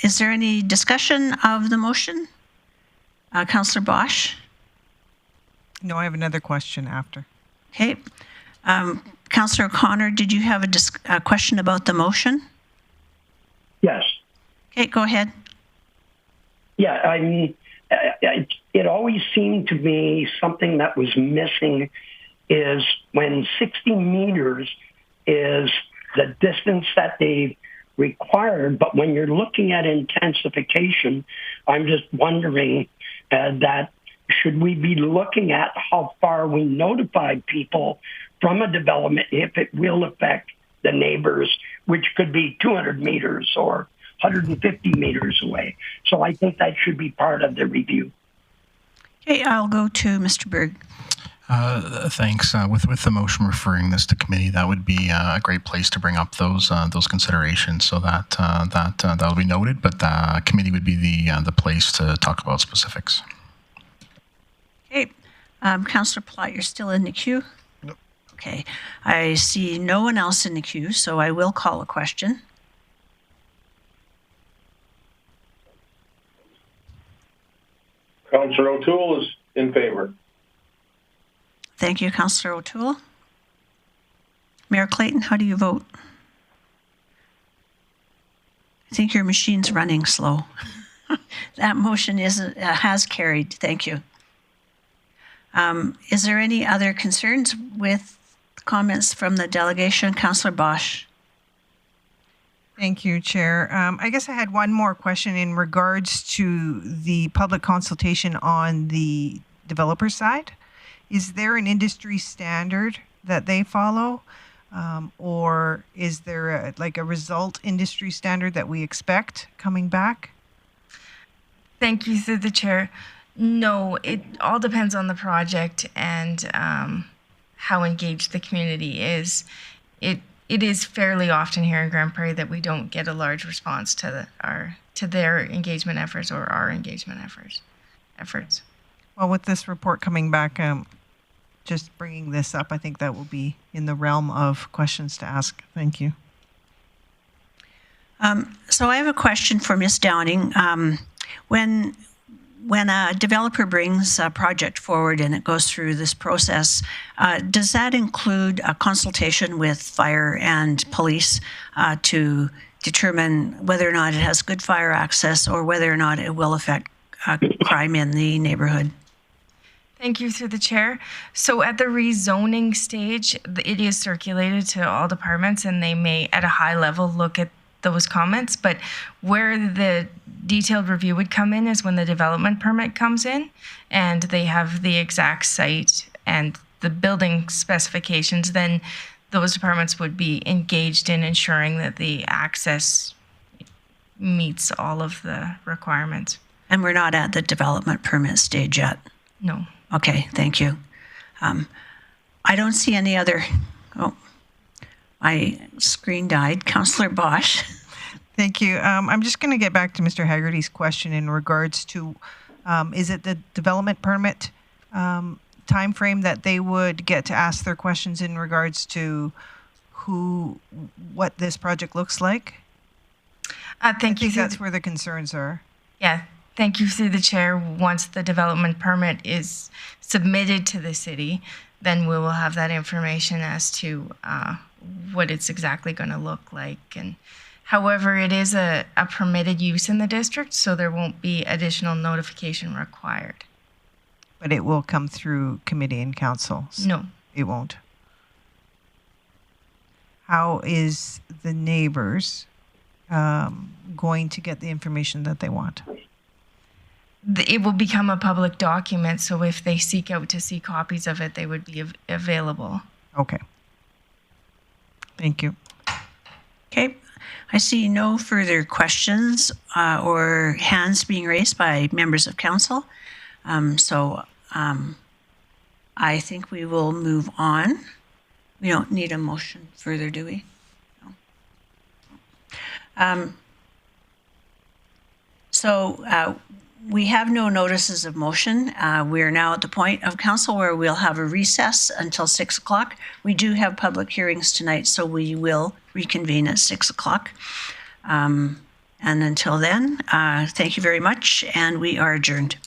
Is there any discussion of the motion? Councillor Bosch? No, I have another question after. Okay. Councillor O'Connor, did you have a question about the motion? Yes. Okay, go ahead. Yeah, I mean, it always seemed to me something that was missing is when 60 meters is the distance that they required, but when you're looking at intensification, I'm just wondering that should we be looking at how far we notify people from a development if it will affect the neighbors, which could be 200 meters or 150 meters away. So I think that should be part of the review. Okay, I'll go to Mr. Berg. Thanks. With the motion referring this to committee, that would be a great place to bring up those considerations, so that will be noted. But the committee would be the place to talk about specifics. Okay, Councillor Plott, you're still in the queue. Nope. Okay, I see no one else in the queue, so I will call a question. Councillor O'Toole is in favor. Thank you, Councillor O'Toole. Mayor Clayton, how do you vote? I think your machine's running slow. That motion has carried. Thank you. Is there any other concerns with comments from the delegation? Councillor Bosch. Thank you, Chair. I guess I had one more question in regards to the public consultation on the developer side. Is there an industry standard that they follow? Or is there a result industry standard that we expect coming back? Thank you, through the chair. No, it all depends on the project and how engaged the community is. It is fairly often here in Grande Prairie that we don't get a large response to their engagement efforts or our engagement efforts. Well, with this report coming back, just bringing this up, I think that will be in the realm of questions to ask. Thank you. So I have a question for Ms. Downing. When a developer brings a project forward and it goes through this process, does that include a consultation with fire and police to determine whether or not it has good fire access or whether or not it will affect crime in the neighborhood? Thank you, through the chair. So at the rezoning stage, it is circulated to all departments and they may at a high level look at those comments, but where the detailed review would come in is when the development permit comes in and they have the exact site and the building specifications, then those departments would be engaged in ensuring that the access meets all of the requirements. And we're not at the development permit stage yet? No. Okay, thank you. I don't see any other, my screen died. Councillor Bosch. Thank you. I'm just going to get back to Mr. Haggerty's question in regards to, is it the development permit time frame that they would get to ask their questions in regards to what this project looks like? Thank you. That's where the concerns are. Yeah. Thank you, through the chair. Once the development permit is submitted to the city, then we will have that information as to what it's exactly going to look like. And however, it is a permitted use in the district, so there won't be additional notification required. But it will come through committee and council? No. It won't. How is the neighbors going to get the information that they want? It will become a public document, so if they seek out to see copies of it, they would be available. Okay. Thank you. Okay. I see no further questions or hands being raised by members of council. So I think we will move on. We don't need a motion further, do we? No. We have no notices of motion. We are now at the point of council where we'll have a recess until 6 o'clock. We do have public hearings tonight, so we will reconvene at 6 o'clock. And until then, thank you very much, and we are adjourned.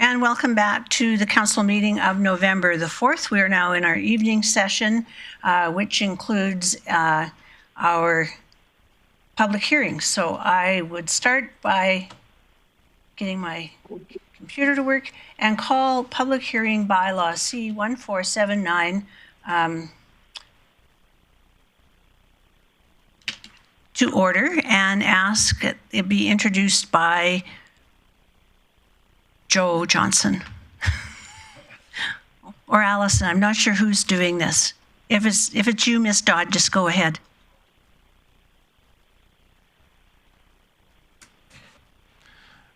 And welcome back to the council meeting of November the 4th. We are now in our evening session, which includes our public hearings. So I would start by getting my computer to work and call public hearing Bylaw C-1479 to order and ask it be introduced by Joe Johnson or Allison. I'm not sure who's doing this. If it's you, Miss Dodd, just go ahead.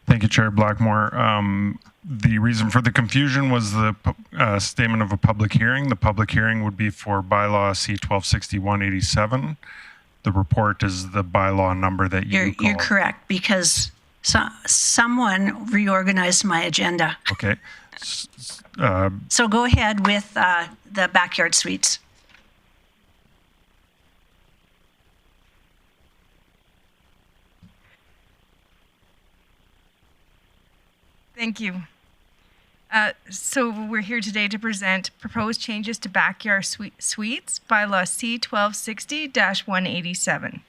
Thank you, Chair Blackmore. The reason for the confusion was the statement of a public hearing. The public hearing would be for Bylaw C-1261-87. The report is the bylaw number that you called. You're correct, because someone reorganized my agenda. Okay. So go ahead with the backyard suites. Thank you. So we're here today to present proposed changes to backyard suites, Bylaw C-1260-187.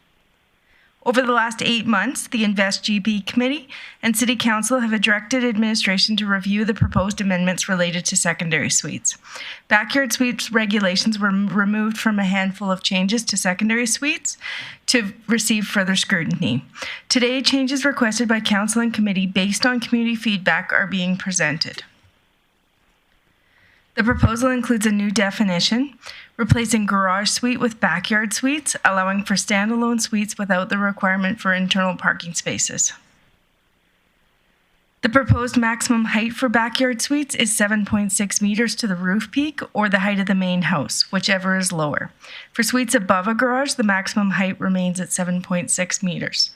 Over the last 8 months, the Invest GB Committee and City Council have directed administration to review the proposed amendments related to secondary suites. Backyard suites regulations were removed from a handful of changes to secondary suites to receive further scrutiny. Today, changes requested by Council and Committee based on community feedback are being presented. The proposal includes a new definition, replacing garage suite with backyard suites, allowing for standalone suites without the requirement for internal parking spaces. The proposed maximum height for backyard suites is 7.6 meters to the roof peak or the height of the main house, whichever is lower. For suites above a garage, the maximum height remains at 7.6 meters.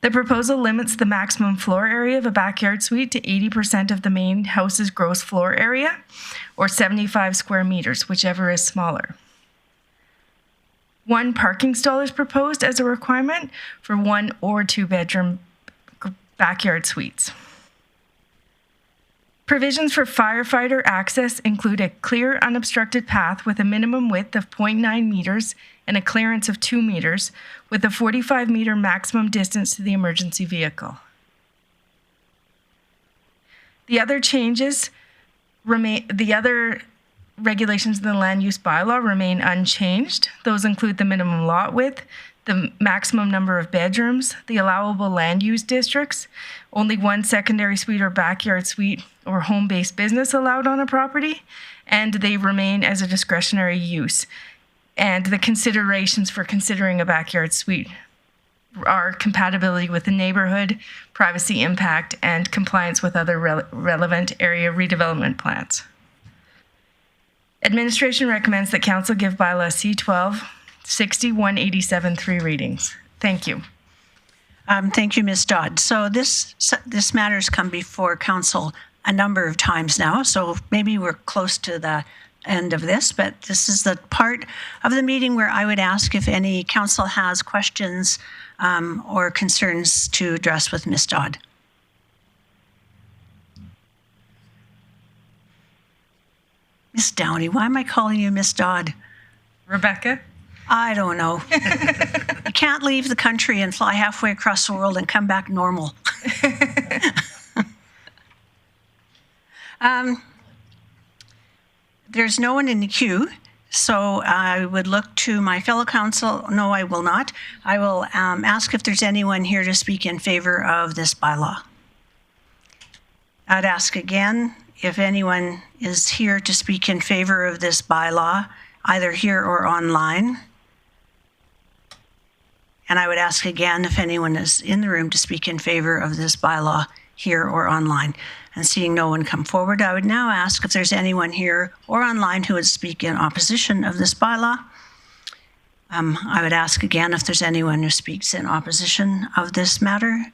The proposal limits the maximum floor area of a backyard suite to 80% of the main house's gross floor area, or 75 square meters, whichever is smaller. 1 parking stall is proposed as a requirement for 1 or 2 bedroom backyard suites. Provisions for firefighter access include a clear, unobstructed path with a minimum width of 0.9 meters and a clearance of 2 meters, with a 45-meter maximum distance to the emergency vehicle. The other regulations in the land use bylaw remain unchanged. Those include the minimum lot width, the maximum number of bedrooms, the allowable land use districts, only 1 secondary suite or backyard suite or home-based business allowed on a property, and they remain as a discretionary use. And the considerations for considering a backyard suite are compatibility with the neighborhood, privacy impact, and compliance with other relevant area redevelopment plans. Administration recommends that Council give Bylaw C-1260-187 3 readings. Thank you. Thank you, Ms. Dodd. So this matter's come before Council a number of times now, so maybe we're close to the end of this, but this is the part of the meeting where I would ask if any council has questions or concerns to address with Ms. Dodd. Ms. Downey, why am I calling you Ms. Dodd? Rebecca? I don't know. You can't leave the country and fly halfway across the world and come back normal. There's no one in the queue, so I would look to my fellow council. No, I will not. I will ask if there's anyone here to speak in favor of this bylaw. I'd ask again if anyone is here to speak in favor of this bylaw, either here or online. And I would ask again if anyone is in the room to speak in favor of this bylaw, here or online. And seeing no one come forward, I would now ask if there's anyone here or online who would speak in opposition of this bylaw. I would ask again if there's anyone who speaks in opposition of this matter.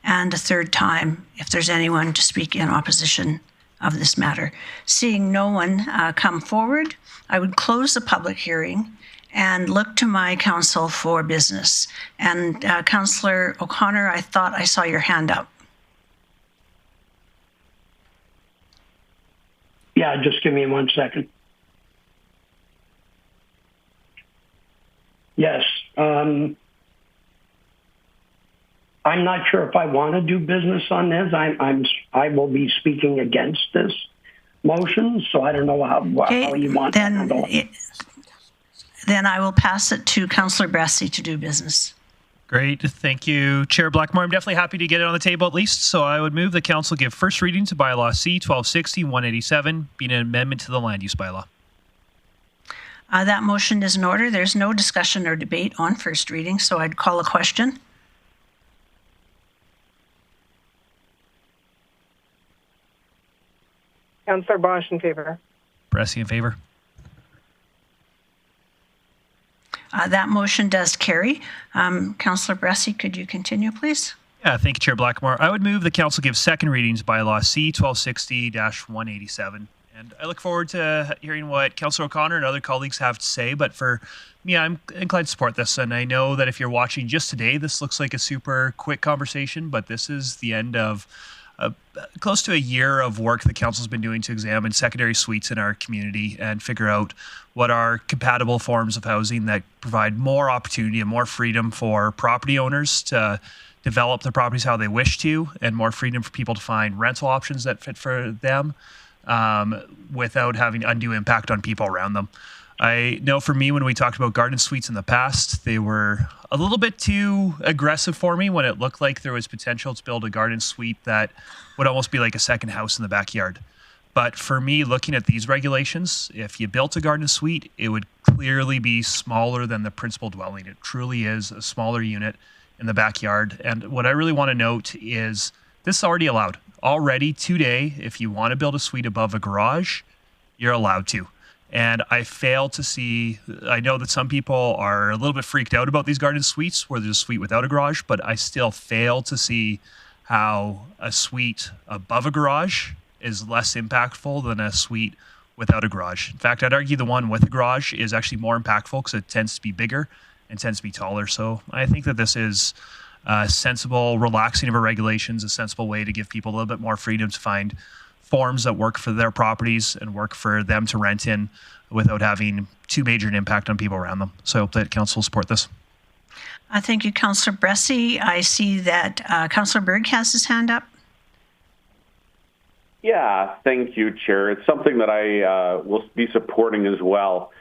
And a third time, if there's anyone to speak in opposition of this matter. Seeing no one come forward, I would close the public hearing and look to my council for business. And Councillor O'Connor, I thought I saw your hand up. Yeah, just give me 1 second. Yes. I'm not sure if I want to do business on this. I will be speaking against this motion, so I don't know how you want to handle it. Then I will pass it to Councillor Bressy to do business. Great. Thank you, Chair Blackmore. I'm definitely happy to get it on the table at least. So I would move the council give first reading to Bylaw C-1479 being an amendment to the land use bylaw. That motion is in order. There's no discussion or debate on first reading, so I'd call a question. Councillor Bosch in favor. Bressy in favor. That motion does carry. Councillor Bressy, could you continue, please? Yeah, thank you, Chair Blackmore. I would move the council give second readings Bylaw C-1260-187. And I look forward to hearing what Councillor O'Connor and other colleagues have to say. But for me, I'm inclined to support this. And I know that if you're watching just today, this looks like a super quick conversation, but this is the end of close to a year of work the council's been doing to examine secondary suites in our community and figure out what are compatible forms of housing that provide more opportunity and more freedom for property owners to develop their properties how they wish to, and more freedom for people to find rental options that fit for them without having undue impact on people around them. I know for me, when we talked about garden suites in the past, they were a little bit too aggressive for me when it looked like there was potential to build a garden suite that would almost be like a second house in the backyard. But for me, looking at these regulations, if you built a garden suite, it would clearly be smaller than the principal dwelling. It truly is a smaller unit in the backyard. And what I really want to note is this is already allowed. Already today, if you want to build a suite above a garage, you're allowed to. And I fail to see, I know that some people are a little bit freaked out about these garden suites where there's a suite without a garage, but I still fail to see how a suite above a garage is less impactful than a suite without a garage. In fact, I'd argue the one with a garage is actually more impactful because it tends to be bigger and tends to be taller. So I think that this is a sensible relaxing of our regulations, a sensible way to give people a little bit more freedom to find forms that work for their properties and work for them to rent in without having too major an impact on people around them. So I hope that council will support this. Thank you, Councillor Bressy. I see that Councillor Berg has his hand up. Yeah, thank you, Chair. It's something that I will be supporting as well.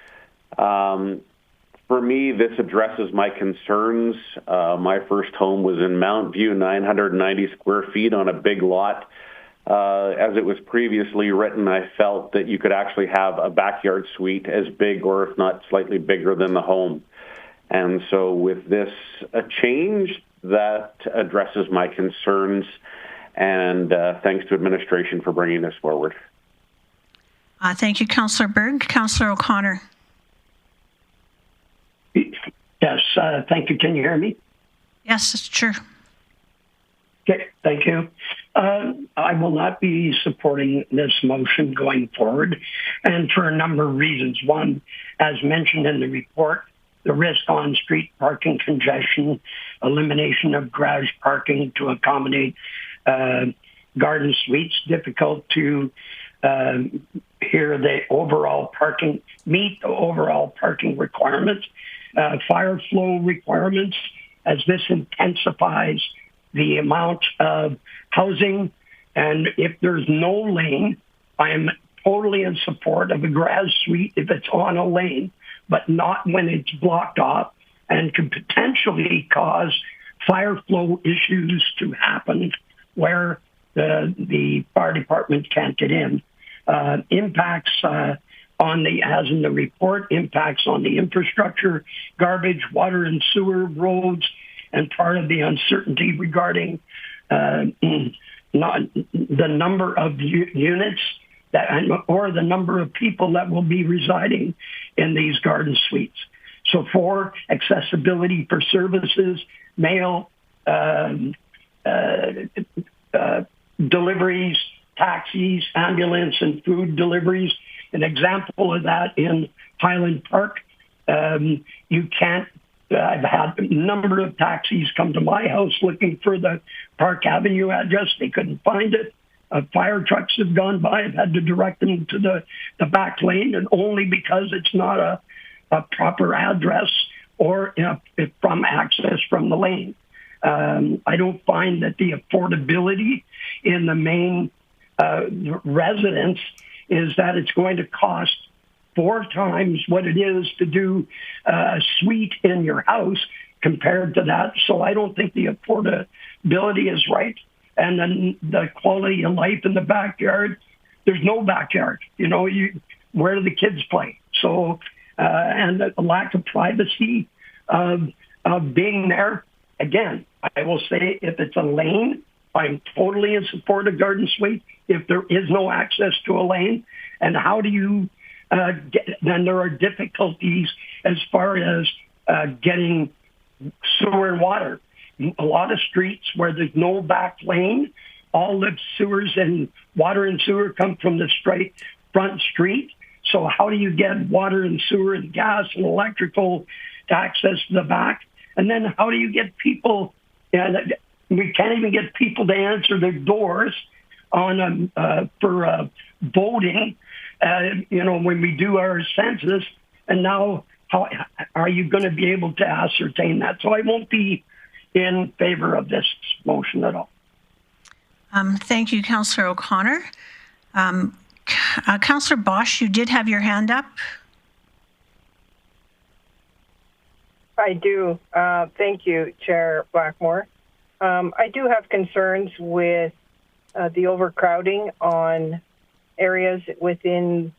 For me, this addresses my concerns. My first home was in Mount View, 990 square feet on a big lot. As it was previously written, I felt that you could actually have a backyard suite as big or if not slightly bigger than the home. And so with this change, that addresses my concerns. And thanks to administration for bringing this forward. Thank you, Councillor Berg. Councillor O'Connor. Yes, thank you. Can you hear me? Yes, sure. Okay, thank you. I will not be supporting this motion going forward, and for a number of reasons. One, as mentioned in the report, the risk on street parking congestion, elimination of garage parking to accommodate garden suites, difficult to meet the overall parking requirements, fire flow requirements, as this intensifies the amount of housing. And if there's no lane, I am totally in support of a garage suite if it's on a lane, but not when it's blocked off and could potentially cause fire flow issues to happen where the fire department can't get in. Impacts on the, as in the report, impacts on the infrastructure, garbage, water and sewer, roads, and part of the uncertainty regarding not the number of units that, or the number of people that will be residing in these garden suites. So for accessibility for services, mail, deliveries, taxis, ambulance, and food deliveries. An example of that in Highland Park, you can't, I've had a number of taxis come to my house looking for the Park Avenue address. They couldn't find it. Fire trucks have gone by. I've had to direct them to the back lane, and only because it's not a proper address or from access from the lane. I don't find that the affordability in the main residence is that it's going to cost 4 times what it is to do a suite in your house compared to that. So I don't think the affordability is right. And then the quality of life in the backyard, there's no backyard. Where do the kids play? So, and the lack of privacy of being there. Again, I will say if it's a lane, I'm totally in support of garden suite. If there is no access to a lane, and how do you then there are difficulties as far as getting sewer and water. A lot of streets where there's no back lane, all the sewers and water and sewer come from the straight front street. So how do you get water and sewer and gas and electrical to access to the back? And then how do you get people, we can't even get people to answer their doors on for voting, when we do our census. And now how are you going to be able to ascertain that? So I won't be in favor of this motion at all. Thank you, Councillor O'Connor. Councillor Bosch, you did have your hand up. I do. Thank you, Chair Blackmore. I do have concerns with the overcrowding on areas within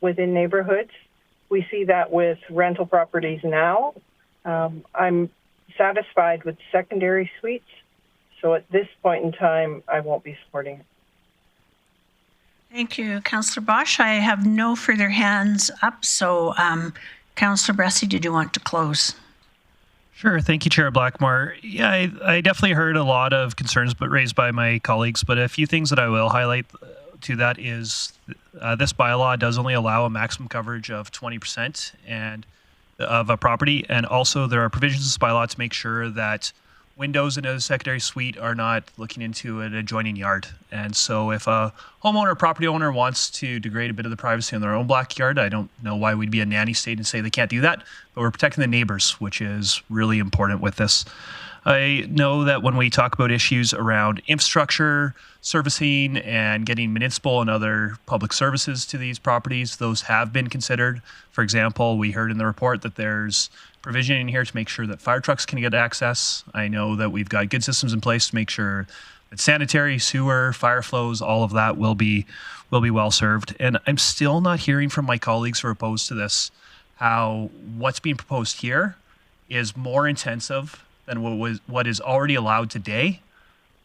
neighborhoods. We see that with rental properties now. I'm satisfied with secondary suites, so at this point in time, I won't be supporting it. Thank you, Councillor Bosch. I have no further hands up, so Councillor Bressie, did you want to close? Sure. Thank you, Chair Blackmore. Yeah, I definitely heard a lot of concerns raised by my colleagues, but a few things that I will highlight to that is this bylaw does only allow a maximum coverage of 20% of a property, and also there are provisions in this bylaw to make sure that windows in a secondary suite are not looking into an adjoining yard. And so if a homeowner or property owner wants to degrade a bit of the privacy in their own backyard, I don't know why we'd be a nanny state and say they can't do that, but we're protecting the neighbors, which is really important with this. I know that when we talk about issues around infrastructure, servicing, and getting municipal and other public services to these properties, those have been considered. For example, we heard in the report that there's provision in here to make sure that fire trucks can get access. I know that we've got good systems in place to make sure that sanitary, sewer, fire flows, all of that will be well served. And I'm still not hearing from my colleagues who are opposed to this how what's being proposed here is more intensive than what is already allowed today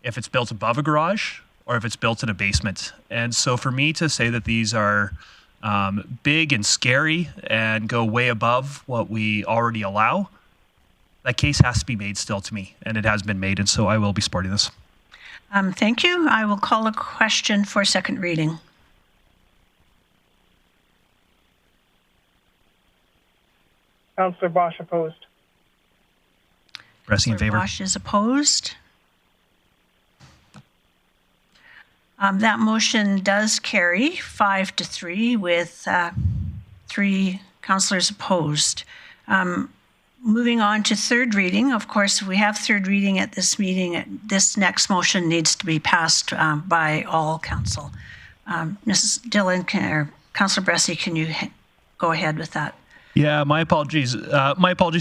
if it's built above a garage or if it's built in a basement. And so for me to say that these are big and scary and go way above what we already allow, that case has to be made still to me, and it has been made, and so I will be supporting this. Thank you. I will call a question for second reading. Councillor Bosch opposed. Bressie in favor. Bosch is opposed. That motion does carry 5-3 with 3 councillors opposed. Moving on to third reading. Of course, if we have third reading at this meeting, this next motion needs to be passed by all council. Mrs. Dillon, Councillor Bressie, can you go ahead with that? Yeah, my apologies.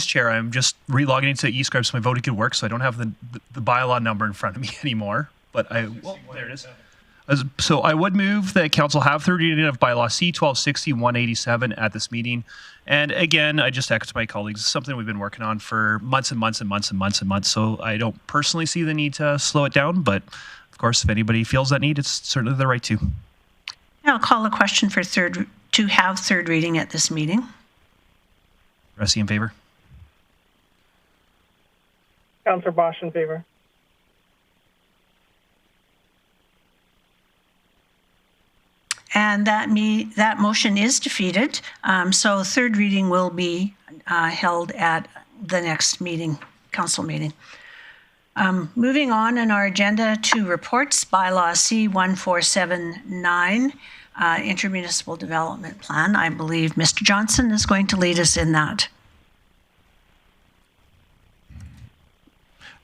Chair. I'm just re-logging into eScribe so my voting can work, so I don't have the bylaw number in front of me anymore. But there it is. So I would move that council have third reading of Bylaw C-1279 IDP at this meeting. And again, I just echo to my colleagues, it's something we've been working on for months and months and months and months and months. So I don't personally see the need to slow it down, but of course, if anybody feels that need, it's certainly their right to. I'll call a question for to have third reading at this meeting. Bressie in favor. Councillor Bosch in favor. And that motion is defeated. So third reading will be held at the next meeting, council meeting. Moving on in our agenda to reports, Bylaw C-1479, Intermunicipal Development Plan. I believe Mr. Johnson is going to lead us in that.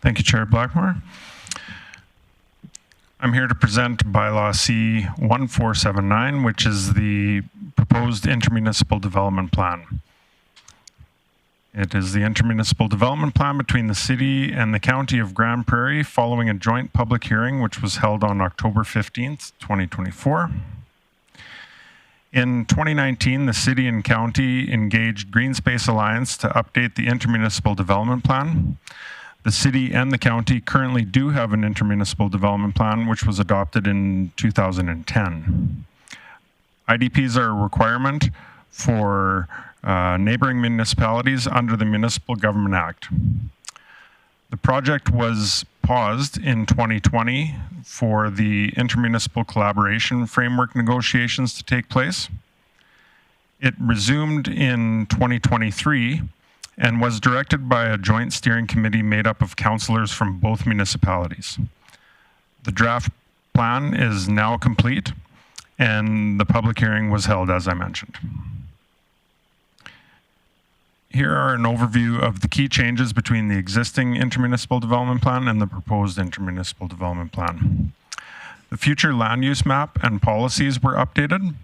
Thank you, Chair Blackmore. I'm here to present Bylaw C-1479, which is the proposed intermunicipal development plan. It is the intermunicipal development plan between the city and the county of Grande Prairie following a joint public hearing which was held on October 15th, 2024. In 2019, the city and county engaged Green Space Alliance to update the intermunicipal development plan. The city and the county currently do have an intermunicipal development plan which was adopted in 2010. IDPs are a requirement for neighboring municipalities under the Municipal Government Act. The project was paused in 2020 for the intermunicipal collaboration framework negotiations to take place. It resumed in 2023 and was directed by a joint steering committee made up of councillors from both municipalities. The draft plan is now complete and the public hearing was held, as I mentioned. Here are an overview of the key changes between the existing intermunicipal development plan and the proposed intermunicipal development plan. The future land use map and policies were updated.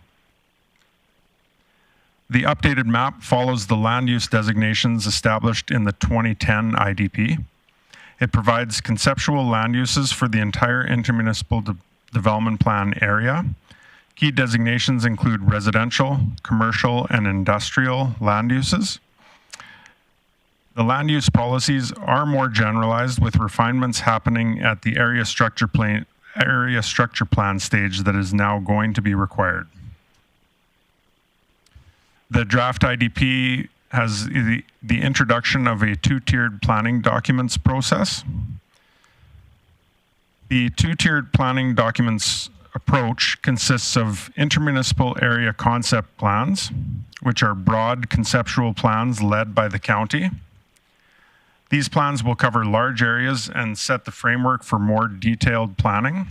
The updated map follows the land use designations established in the 2010 IDP. It provides conceptual land uses for the entire intermunicipal development plan area. Key designations include residential, commercial, and industrial land uses. The land use policies are more generalized with refinements happening at the area structure plan stage that is now going to be required. The draft IDP has the introduction of a two-tiered planning documents process. The two-tiered planning documents approach consists of intermunicipal area concept plans, which are broad conceptual plans led by the county. These plans will cover large areas and set the framework for more detailed planning.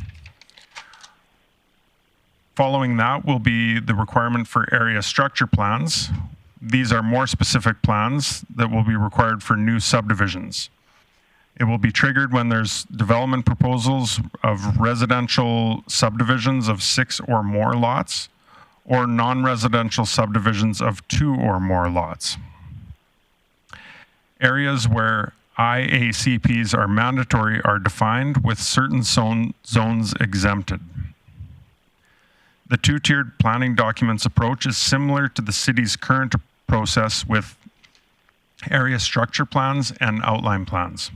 Following that will be the requirement for area structure plans. These are more specific plans that will be required for new subdivisions. It will be triggered when there's development proposals of residential subdivisions of 6 or more lots, or non-residential subdivisions of 2 or more lots. Areas where IACPs are mandatory are defined with certain zones exempted. The two-tiered planning documents approach is similar to the city's current process with area structure plans and outline plans.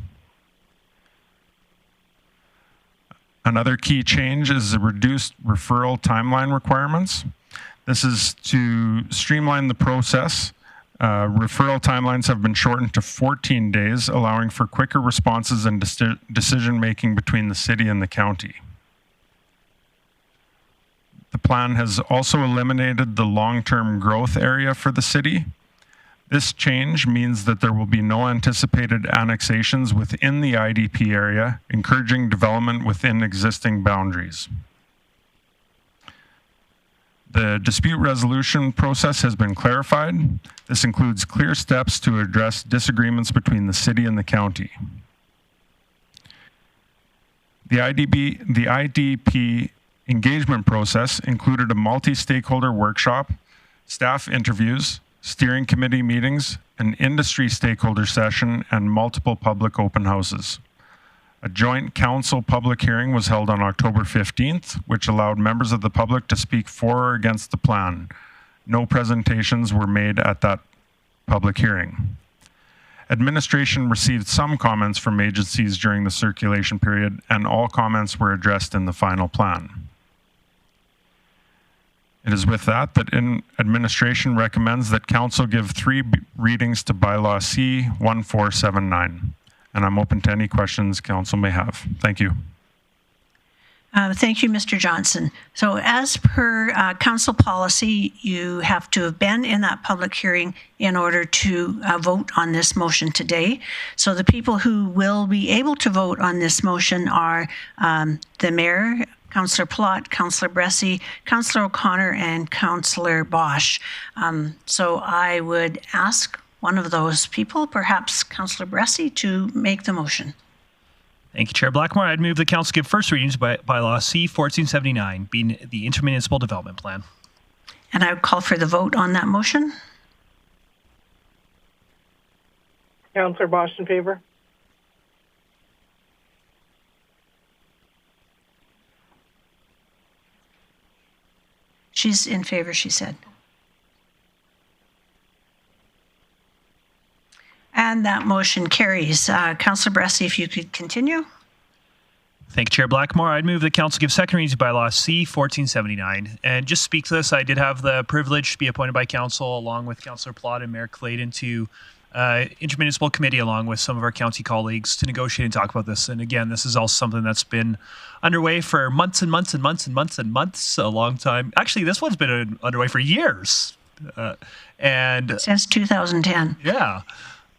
Another key change is the reduced referral timeline requirements. This is to streamline the process. Referral timelines have been shortened to 14 days, allowing for quicker responses and decision-making between the city and the county. The plan has also eliminated the long-term growth area for the city. This change means that there will be no anticipated annexations within the IDP area, encouraging development within existing boundaries. The dispute resolution process has been clarified. This includes clear steps to address disagreements between the city and the county. The IDP engagement process included a multi-stakeholder workshop, staff interviews, steering committee meetings, an industry stakeholder session, and multiple public open houses. A joint council public hearing was held on October 15th, which allowed members of the public to speak for or against the plan. No presentations were made at that public hearing. Administration received some comments from agencies during the circulation period, and all comments were addressed in the final plan. It is with that administration recommends that council give 3 readings to Bylaw C-1479. And I'm open to any questions council may have. Thank you. Thank you, Mr. Johnson. So as per council policy, you have to have been in that public hearing in order to vote on this motion today. So the people who will be able to vote on this motion are the mayor, Councillor Plott, Councillor Bressie, Councillor O'Connor, and Councillor Bosch. So I would ask one of those people, perhaps Councillor Bressie, to make the motion. Thank you, Chair Blackmore. I'd move the council give first readings by Bylaw C-1479, being the Intermunicipal Development Plan. And I would call for the vote on that motion. Councillor Bosch in favor. She's in favor, she said. And that motion carries. Councillor Bressie, if you could continue. Thank you, Chair Blackmore. I'd move the council give second readings by Bylaw C-1479. And just speak to this, I did have the privilege to be appointed by council along with Councillor Plott and Mayor Clayton to intermunicipal committee along with some of our county colleagues to negotiate and talk about this. And again, this is all something that's been underway for months and months and months and months and months, a long time. Actually, this one's been underway for years. And since 2010. Yeah.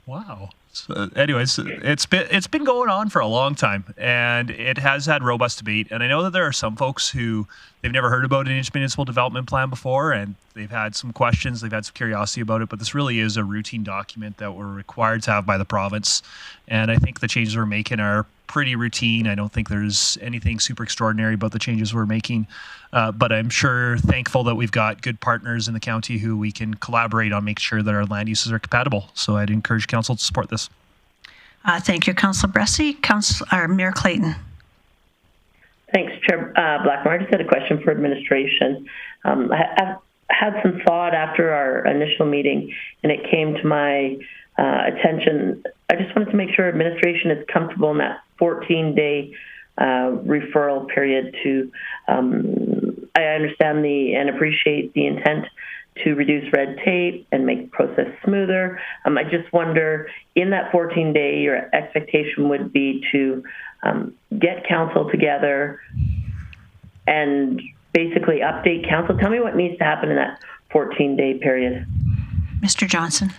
Wow. So anyways, it's been going on for a long time, and it has had robust debate. And I know that there are some folks who they've never heard about an intermunicipal development plan before, and they've had some questions, they've had some curiosity about it. But this really is a routine document that we're required to have by the province, and I think the changes we're making are pretty routine. I don't think there's anything super extraordinary about the changes we're making, but I'm sure thankful that we've got good partners in the county who we can collaborate on making sure that our land uses are compatible. So I'd encourage council to support this. Thank you, Councillor Bressie. Mayor Clayton. Thanks, Chair Blackmore. I just had a question for administration. I've had some thought after our initial meeting, and it came to my attention. I just wanted to make sure administration is comfortable in that 14-day referral period to, I understand and appreciate the intent to reduce red tape and make the process smoother. I just wonder, in that 14-day, your expectation would be to get council together and basically update council. Tell me what needs to happen in that 14-day period. Mr. Johnson.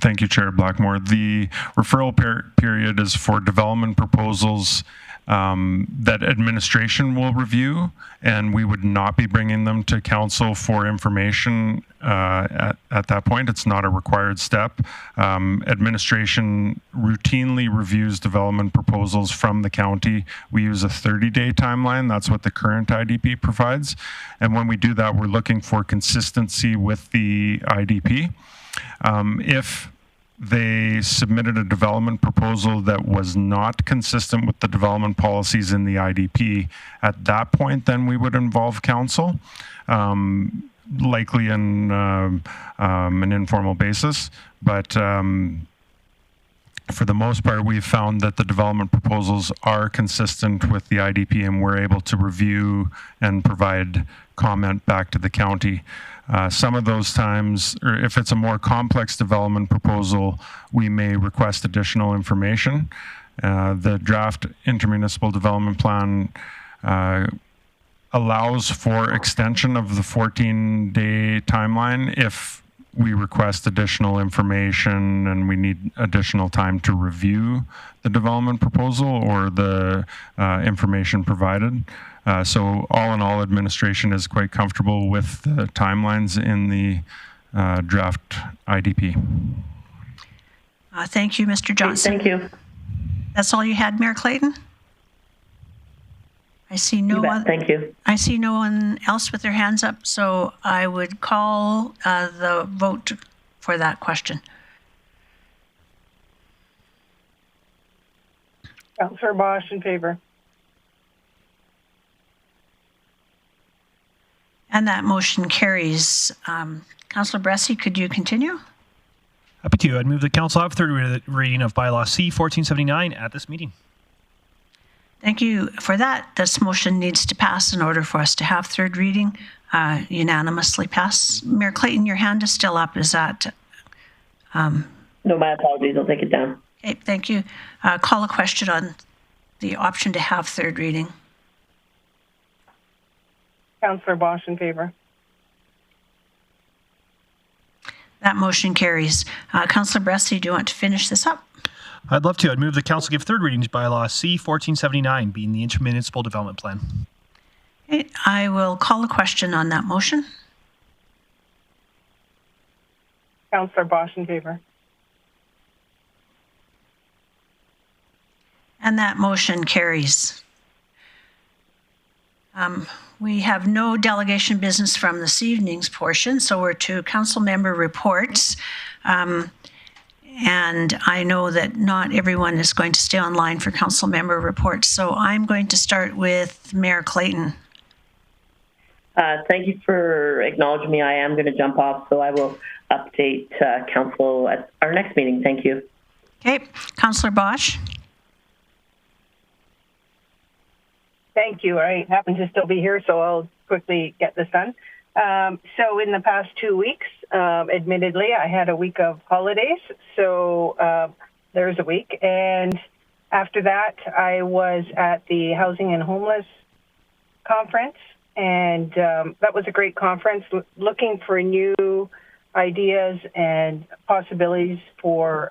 Thank you, Chair Blackmore. The referral period is for development proposals that administration will review, and we would not be bringing them to council for information at that point. It's not a required step. Administration routinely reviews development proposals from the county. We use a 30-day timeline. That's what the current IDP provides. And when we do that, we're looking for consistency with the IDP. If they submitted a development proposal that was not consistent with the development policies in the IDP. At that point, then we would involve council, likely in an informal basis. But for the most part, we've found that the development proposals are consistent with the IDP, and we're able to review and provide comment back to the county. Some of those times, or if it's a more complex development proposal, we may request additional information. The draft intermunicipal development plan allows for extension of the 14-day timeline if we request additional information and we need additional time to review the development proposal or the information provided. So all in all, administration is quite comfortable with the timelines in the draft IDP. Thank you, Mr. Johnson. Thank you. That's all you had, Mayor Clayton? I see no one. Thank you. I see no one else with their hands up, so I would call the vote for that question. Councillor Bosch in favor. And that motion carries. Councillor Bressie, could you continue? Happy to. I'd move the council have third reading of Bylaw C-1479 at this meeting. Thank you for that. This motion needs to pass in order for us to have third reading, unanimously pass. Mayor Clayton, your hand is still up. Is that? No, my apologies. I'll take it down. Okay, thank you. Call a question on the option to have third reading. Councillor Bosch in favor. That motion carries. Councillor Bressy, do you want to finish this up? I'd love to. I'd move the council give third reading to Bylaw C-1479, being the intermunicipal development plan. Okay, I will call a question on that motion. Councillor Bosch in favor. And that motion carries. We have no delegation business from this evening's portion, so we're to council member reports. And I know that not everyone is going to stay online for council member reports, so I'm going to start with Mayor Clayton. Thank you for acknowledging me. I am going to jump off, so I will update council at our next meeting. Thank you. Okay, Councillor Bosch. Thank you. I happen to still be here, so I'll quickly get this done. So in the past 2 weeks, admittedly, I had a week of holidays, so there's a week. And after that, I was at the Housing and Homeless Conference, and that was a great conference, looking for new ideas and possibilities for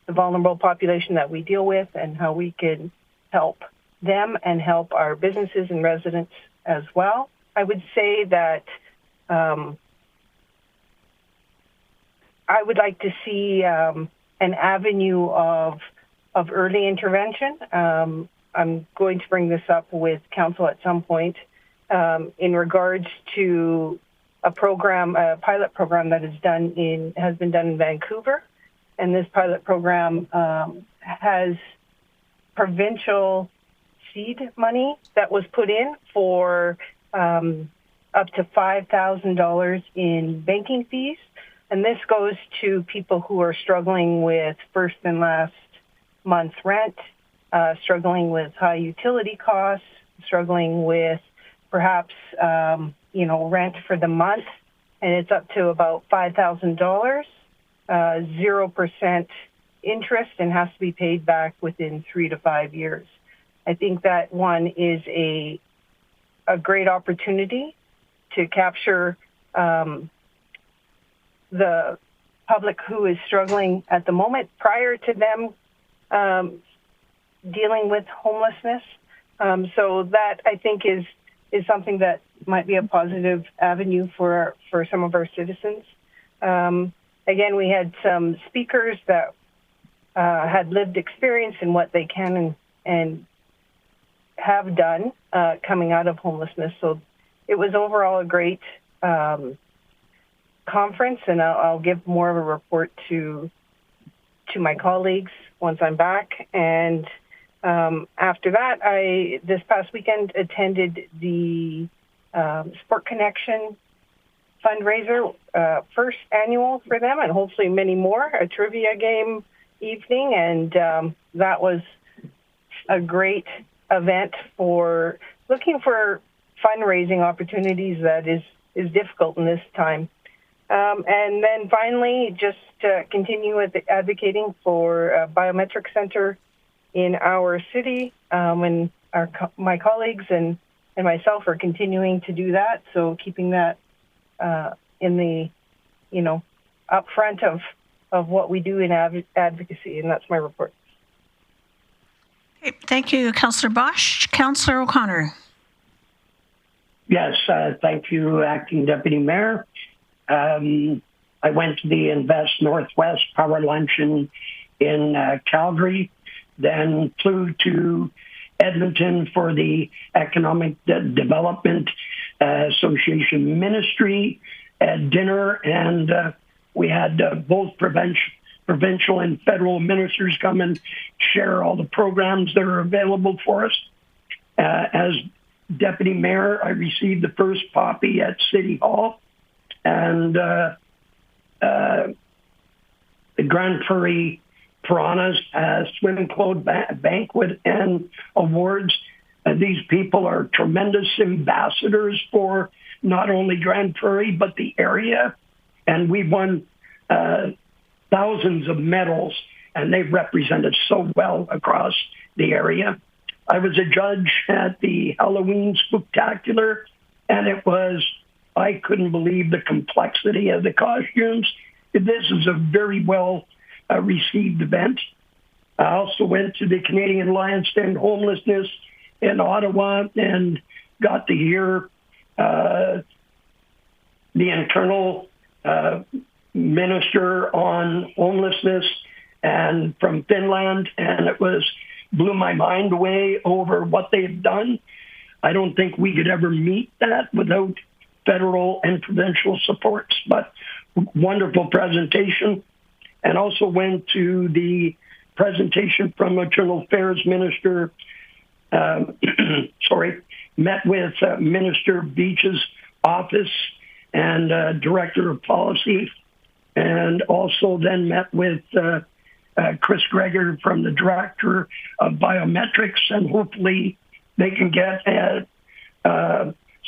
the vulnerable population that we deal with and how we can help them and help our businesses and residents as well. I would say that I would like to see an avenue of early intervention. I'm going to bring this up with council at some point in regards to a pilot program that has been done in Vancouver, and this pilot program has provincial seed money that was put in for up to $5,000 in banking fees. And this goes to people who are struggling with first and last month's rent, struggling with high utility costs, struggling with perhaps, rent for the month. And it's up to about $5,000, 0% interest, and has to be paid back within 3 to 5 years. I think that one is a great opportunity to capture the public who is struggling at the moment prior to them dealing with homelessness. So that, I think, is something that might be a positive avenue for some of our citizens. Again, we had some speakers that had lived experience in what they can and have done coming out of homelessness. So it was overall a great conference, and I'll give more of a report to my colleagues once I'm back. And after that, this past weekend attended the Sport Connection fundraiser, first annual for them, and hopefully many more, a trivia game evening, and that was a great event for looking for fundraising opportunities that is difficult in this time. And then finally, just continue with advocating for a biometric center in our city, and my colleagues and myself are continuing to do that. So keeping that in the, up front of what we do in advocacy, and that's my report. Okay, thank you, Councillor Bosch. Councillor O'Connor. Yes, thank you, Acting Deputy Mayor. I went to the Invest Northwest Power Luncheon in Calgary, then flew to Edmonton for the Economic Development Association Ministry dinner, and we had both provincial and federal ministers come and share all the programs that are available for us. As Deputy Mayor, I received the first poppy at City Hall, and the Grande Prairie Piranhas Swimming Club Banquet and Awards. These people are tremendous ambassadors for not only Grande Prairie, but the area. And we won thousands of medals, and they've represented so well across the area. I was a judge at the Halloween Spooktacular and I couldn't believe the complexity of the costumes. This is a very well received event. I also went to the Canadian Alliance to End Homelessness in Ottawa and got to hear the internal minister on homelessness and from Finland, and it blew my mind away over what they've done. I don't think we could ever meet that without federal and provincial supports, but wonderful presentation. And also went to the presentation from Internal Affairs Minister, met with Minister Beach's office and Director of Policy, and also then met with Chris Greger from the Director of Biometrics, and hopefully they can get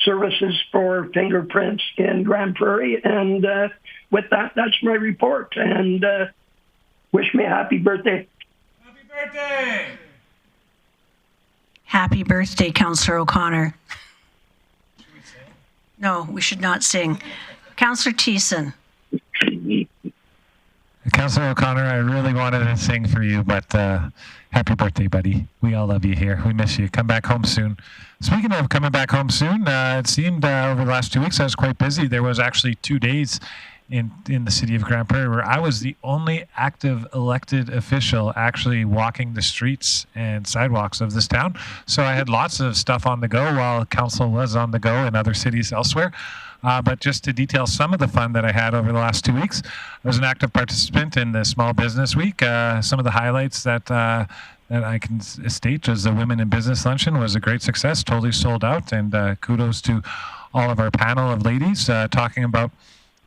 services for fingerprints in Grande Prairie. And with that, that's my report. And wish me a happy birthday. Happy birthday! Happy birthday, Councillor O'Connor. Should we sing? No, we should not sing. Councillor Thiessen. Councillor O'Connor, I really wanted to sing for you, but happy birthday, buddy. We all love you here. We miss you. Come back home soon. Speaking of coming back home soon, it seemed over the last 2 weeks I was quite busy. There was actually 2 days in the city of Grande Prairie where I was the only active elected official actually walking the streets and sidewalks of this town. So I had lots of stuff on the go while council was on the go in other cities elsewhere. But just to detail some of the fun that I had over the last 2 weeks, I was an active participant in the Small Business Week. Some of the highlights that I can state as the Women in Business Luncheon was a great success, totally sold out, and kudos to all of our panel of ladies talking about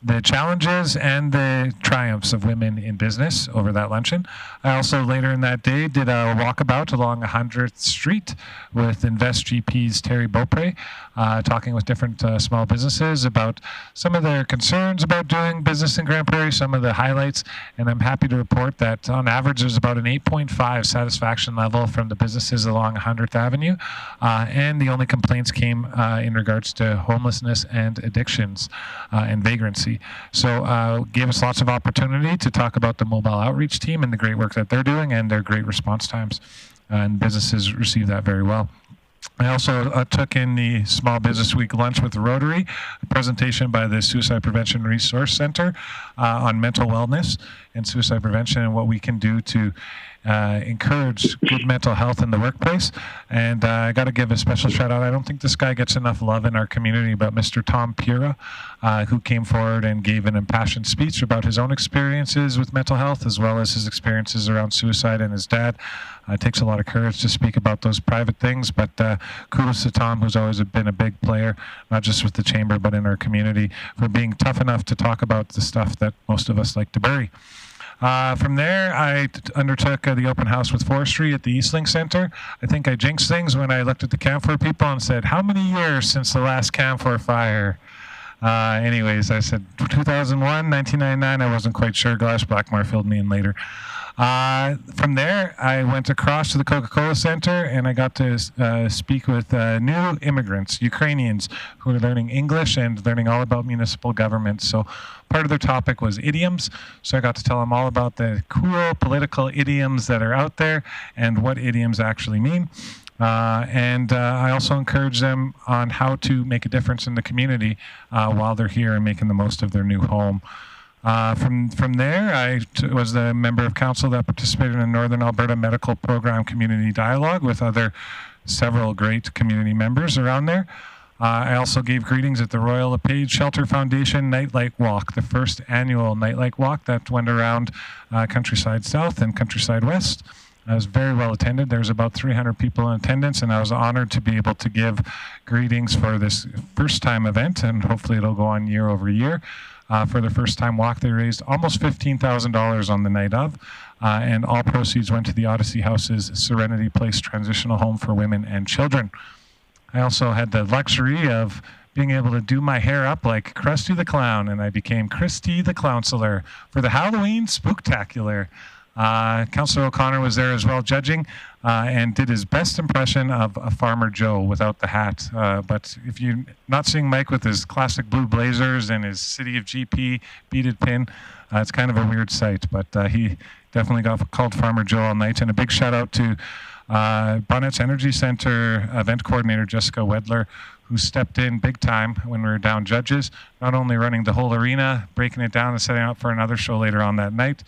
the challenges and the triumphs of women in business over that luncheon. I also later in that day did a walkabout along 100th Street with Invest GP's Terry Beaupre, talking with different small businesses about some of their concerns about doing business in Grande Prairie, some of the highlights, and I'm happy to report that on average there's about an 8.5 satisfaction level from the businesses along 100th Avenue, and the only complaints came in regards to homelessness and addictions and vagrancy. So gave us lots of opportunity to talk about the mobile outreach team and the great work that they're doing and their great response times, and businesses received that very well. I also took in the Small Business Week lunch with the Rotary, a presentation by the Suicide Prevention Resource Center on mental wellness and suicide prevention and what we can do to encourage good mental health in the workplace. And I got to give a special shout out. I don't think this guy gets enough love in our community, but Mr. Tom Pura, who came forward and gave an impassioned speech about his own experiences with mental health, as well as his experiences around suicide and his dad. It takes a lot of courage to speak about those private things, but kudos to Tom, who's always been a big player, not just with the Chamber, but in our community, for being tough enough to talk about the stuff that most of us like to bury. From there, I undertook the open house with forestry at the Eastlink Center. I think I jinxed things when I looked at the camphor people and said, how many years since the last camphor fire? Anyways, I said 2001, 1999. I wasn't quite sure. Glass Blackmore filled me in later. From there, I went across to the Coca-Cola Center and I got to speak with new immigrants, Ukrainians, who are learning English and learning all about municipal government. So part of their topic was idioms. So I got to tell them all about the cool political idioms that are out there and what idioms actually mean. And I also encourage them on how to make a difference in the community while they're here and making the most of their new home. From there, I was the member of council that participated in a Northern Alberta Medical Program Community Dialogue with several great community members around there. I also gave greetings at the Royal LePage Shelter Foundation Nightlight Walk, the first annual Nightlight Walk that went around Countryside South and Countryside West. I was very well attended. There was about 300 people in attendance, and I was honored to be able to give greetings for this first-time event, and hopefully it'll go on year over year. For the first-time walk, they raised almost $15,000 on the night of, and all proceeds went to the Odyssey House's Serenity Place Transitional Home for Women and Children. I also had the luxury of being able to do my hair up like Krusty the Clown, and I became Christy the Clowncelor for the Halloween Spooktacular. Councillor O'Connor was there as well judging and did his best impression of a Farmer Joe without the hat. But if you're not seeing Mike with his classic blue blazers and his City of GP beaded pin, it's kind of a weird sight. But he definitely got called Farmer Joe all night. And a big shout out to Bonnet's Energy Center event coordinator Jessica Wedler, who stepped in big time when we were down judges, not only running the whole arena, breaking it down and setting up for another show later on that night,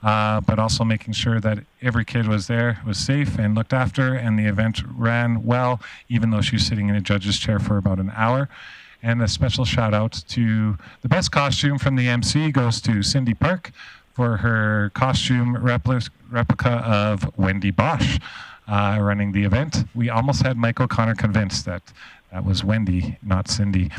but also making sure that every kid was there, was safe and looked after, and the event ran well, even though she was sitting in a judge's chair for about an hour. And a special shout out to the best costume from the MC goes to Cindy Park for her costume replica of Wendy Bosch running the event. We almost had Mike O'Connor convinced that that was Wendy, not Cindy.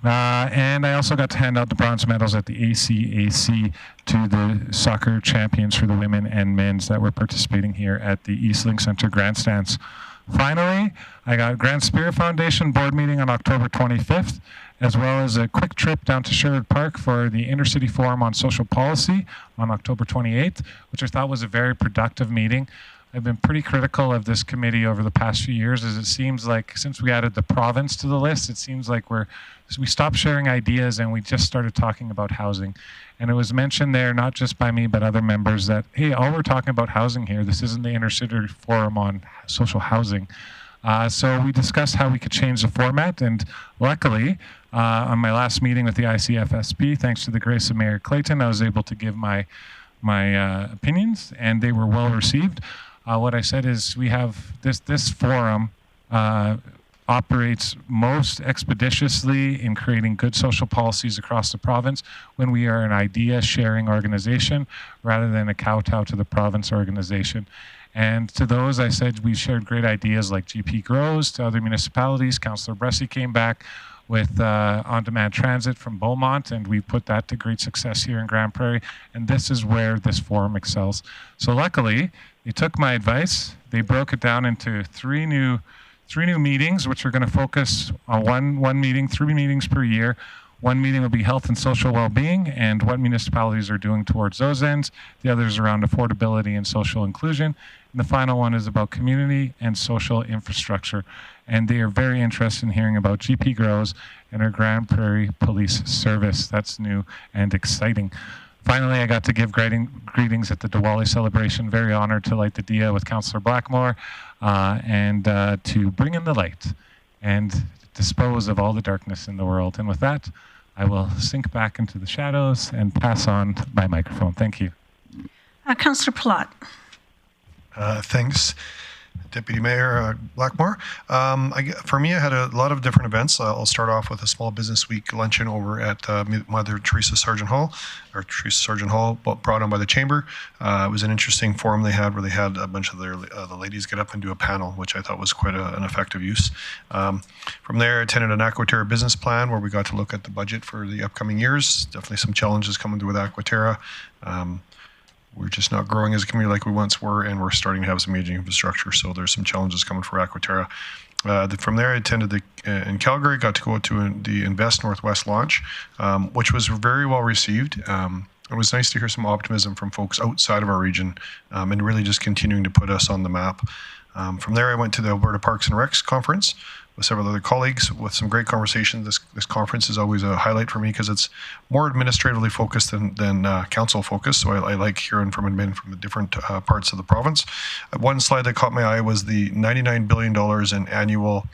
And I also got to hand out the bronze medals at the ACAC to the soccer champions for the women and men's that were participating here at the Eastlink Center grandstands. Finally, I got Grand Spirit Foundation board meeting on October 25th, as well as a quick trip down to Sherwood Park for the Intercity Forum on Social Policy on October 28th, which I thought was a very productive meeting. I've been pretty critical of this committee over the past few years, as it seems like since we added the province to the list, it seems like we stopped sharing ideas and we just started talking about housing. And it was mentioned there, not just by me, but other members, that, hey, all we're talking about housing here, this isn't the Intercity Forum on social housing. So we discussed how we could change the format, and luckily, on my last meeting with the ICFSP, thanks to the grace of Mayor Clayton, I was able to give my opinions, and they were well received. What I said is we have this forum operates most expeditiously in creating good social policies across the province when we are an idea-sharing organization rather than a kowtow to the province organization. And to those, I said we shared great ideas like GP Grows. To other municipalities, Councillor Bressy came back with on-demand transit from Beaumont, and we put that to great success here in Grande Prairie. And this is where this forum excels. So luckily, they took my advice. They broke it down into three new meetings, which are going to focus on one meeting, 3 meetings per year. One meeting will be health and social well-being and what municipalities are doing towards those ends. The others around affordability and social inclusion. And the final one is about community and social infrastructure. And they are very interested in hearing about GP Grows and our Grande Prairie Police Service. That's new and exciting. Finally, I got to give greetings at the Diwali celebration. Very honored to light the diya with Councillor Blackmore and to bring in the light and dispose of all the darkness in the world. And with that, I will sink back into the shadows and pass on my microphone. Thank you. Councillor Palat. Thanks, Deputy Mayor Blackmore. For me, I had a lot of different events. I'll start off with a Small Business Week luncheon over at Mother Teresa Sargent Hall, brought on by the Chamber. It was an interesting forum they had where they had a bunch of the ladies get up and do a panel, which I thought was quite an effective use. From there, I attended an Aquaterra business plan where we got to look at the budget for the upcoming years. Definitely some challenges coming through with Aquaterra. We're just not growing as a community like we once were, and we're starting to have some aging infrastructure, so there's some challenges coming for Aquaterra. From there, I attended in Calgary, got to go to the Invest Northwest launch, which was very well received. It was nice to hear some optimism from folks outside of our region and really just continuing to put us on the map. From there, I went to the Alberta Parks and Recs conference with several other colleagues with some great conversations. This conference is always a highlight for me because it's more administratively focused than council focused. So I like hearing from admin from the different parts of the province. One slide that caught my eye was the $99 billion in annual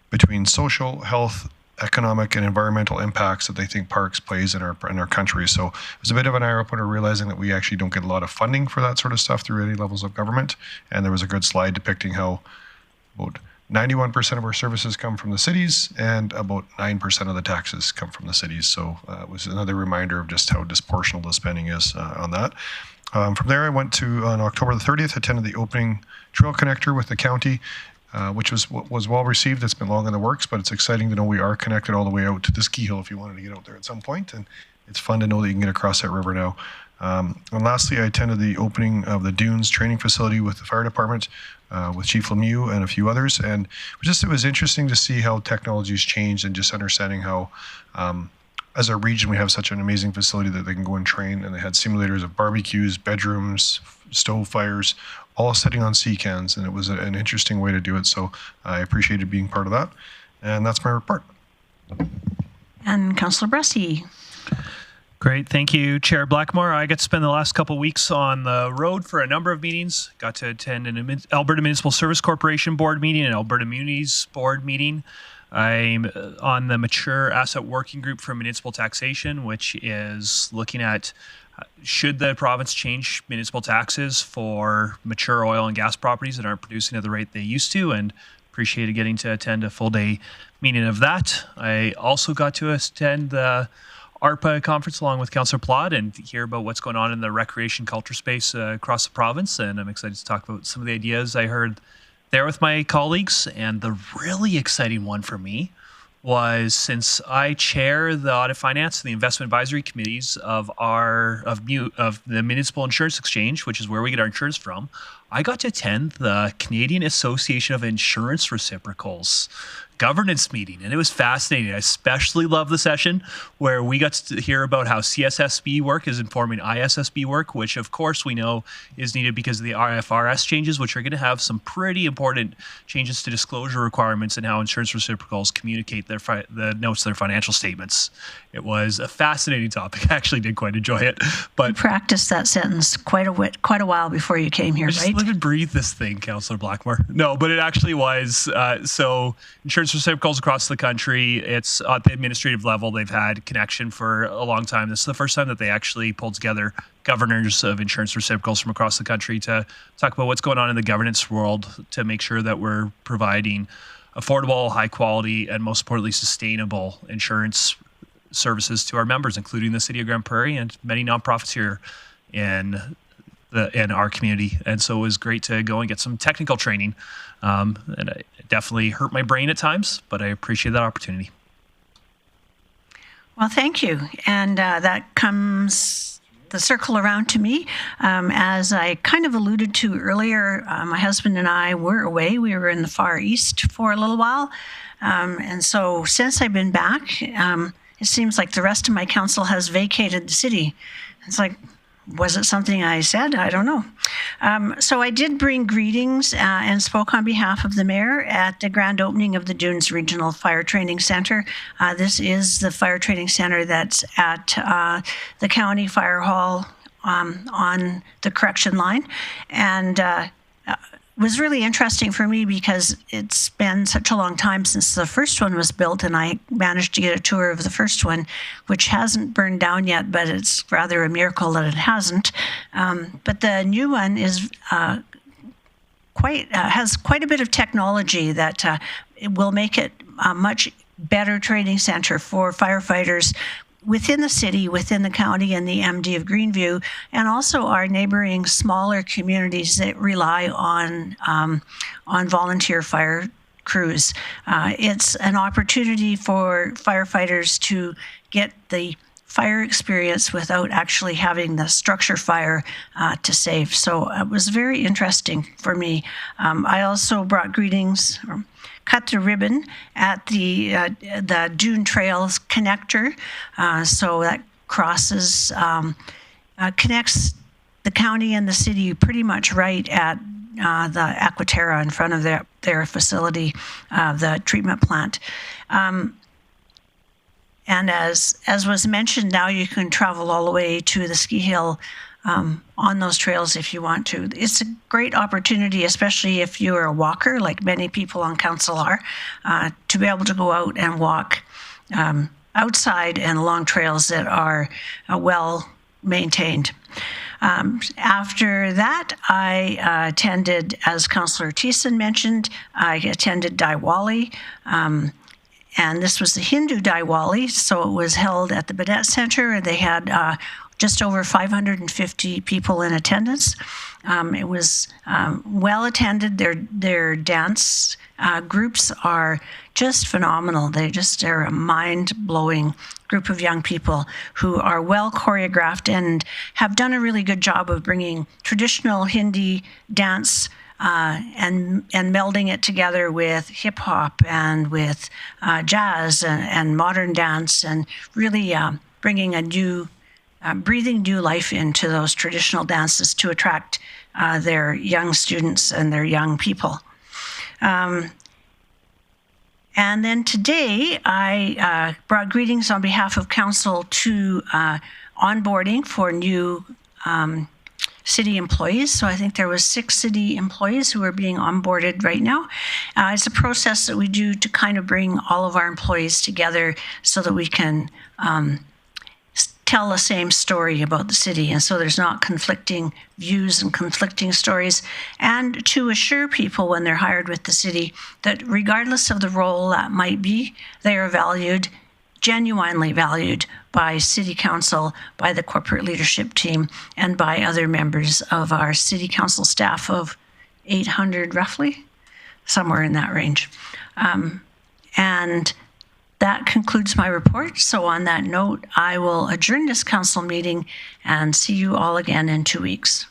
between social, health, economic, and environmental impacts that they think parks plays in our country. So it was a bit of an eye-opener realizing that we actually don't get a lot of funding for that sort of stuff through any levels of government. And there was a good slide depicting how about 91% of our services come from the cities and about 9% of the taxes come from the cities. So it was another reminder of just how disproportional the spending is on that. From there, I went to, on October the 30th, attended the opening trail connector with the county, which was well received. It's been long in the works, but it's exciting to know we are connected all the way out to the ski hill if you wanted to get out there at some point. And it's fun to know that you can get across that river now. And lastly, I attended the opening of the Dunes training facility with the fire department, with Chief Lemieux and a few others. And it was interesting to see how technology has changed and just understanding how as a region, we have such an amazing facility that they can go and train, and they had simulators of barbecues, bedrooms, stove fires, all sitting on sea cans, and it was an interesting way to do it. So I appreciated being part of that, and that's my report. And Councillor Bressy. Great. Thank you, Chair Blackmore. I got to spend the last couple of weeks on the road for a number of meetings. Got to attend an Alberta Municipal Service Corporation board meeting, an Alberta Munis board meeting. I'm on the Mature Asset Working Group for Municipal Taxation, which is looking at should the province change municipal taxes for mature oil and gas properties that aren't producing at the rate they used to, and appreciated getting to attend a full day meeting of that. I also got to attend the ARPA conference along with Councillor Plott and hear about what's going on in the recreation culture space across the province, and I'm excited to talk about some of the ideas I heard there with my colleagues. And the really exciting one for me was, since I chair the Audit Finance and the Investment Advisory Committees of the Municipal Insurance Exchange, which is where we get our insurance from, I got to attend the Canadian Association of Insurance Reciprocals governance meeting, and it was fascinating. I especially love the session where we got to hear about how CSSB work is informing ISSB work, which of course we know is needed because of the IFRS changes, which are going to have some pretty important changes to disclosure requirements and how insurance reciprocals communicate the notes to their financial statements. It was a fascinating topic. I actually did quite enjoy it. But you practiced that sentence quite a while before you came here, just right? Live and breathe this thing, Councillor Blackmore. No, but it actually was. So insurance reciprocals across the country, it's at the administrative level. They've had connection for a long time. This is the first time that they actually pulled together governors of insurance reciprocals from across the country to talk about what's going on in the governance world to make sure that we're providing affordable, high quality, and most importantly, sustainable insurance services to our members, including the City of Grande Prairie and many nonprofits here in our community. And so it was great to go and get some technical training. And it definitely hurt my brain at times, but I appreciate that opportunity. Well, thank you. And that comes the circle around to me. As I kind of alluded to earlier, my husband and I were away. We were in the Far East for a little while. And so since I've been back, it seems like the rest of my council has vacated the city. It's like, was it something I said? I don't know. So I did bring greetings and spoke on behalf of the mayor at the grand opening of the Dunes Regional Fire Training Center. This is the fire training center that's at the county fire hall on the correction line. And it was really interesting for me because it's been such a long time since the first one was built, and I managed to get a tour of the first one, which hasn't burned down yet, but it's rather a miracle that it hasn't. But the new one is has quite a bit of technology that it will make it a much better training center for firefighters within the city, within the county, and the MD of Greenview, and also our neighboring smaller communities that rely on volunteer fire crews. It's an opportunity for firefighters to get the fire experience without actually having the structure fire to save. So it was very interesting for me. I also brought greetings, cut the ribbon at the Dune Trails connector. So that crosses, connects the county and the city pretty much right at the Aquaterra in front of their facility, the treatment plant. And as was mentioned, now you can travel all the way to the ski hill on those trails if you want to. It's a great opportunity, especially if you're a walker, like many people on council are, to be able to go out and walk outside and along trails that are well maintained. After that, I attended, as Councillor Thiessen mentioned, I attended Diwali. And this was the Hindu Diwali, so it was held at the Badet Center, and they had just over 550 people in attendance. It was well attended. Their dance groups are just phenomenal. They're a mind-blowing group of young people who are well choreographed and have done a really good job of bringing traditional Hindi dance and melding it together with hip hop and with jazz and modern dance, and really bringing a new, breathing new life into those traditional dances to attract their young students and their young people. And then today, I brought greetings on behalf of council to onboarding for new city employees. So I think there was 6 city employees who are being onboarded right now. It's a process that we do to kind of bring all of our employees together so that we can tell the same story about the city, and so there's not conflicting views and conflicting stories, and to assure people when they're hired with the city that regardless of the role that might be, they are valued, genuinely valued by City Council, by the corporate leadership team, and by other members of our City Council staff of 800 roughly, somewhere in that range. And that concludes my report. So on that note, I will adjourn this council meeting and see you all again in 2 weeks.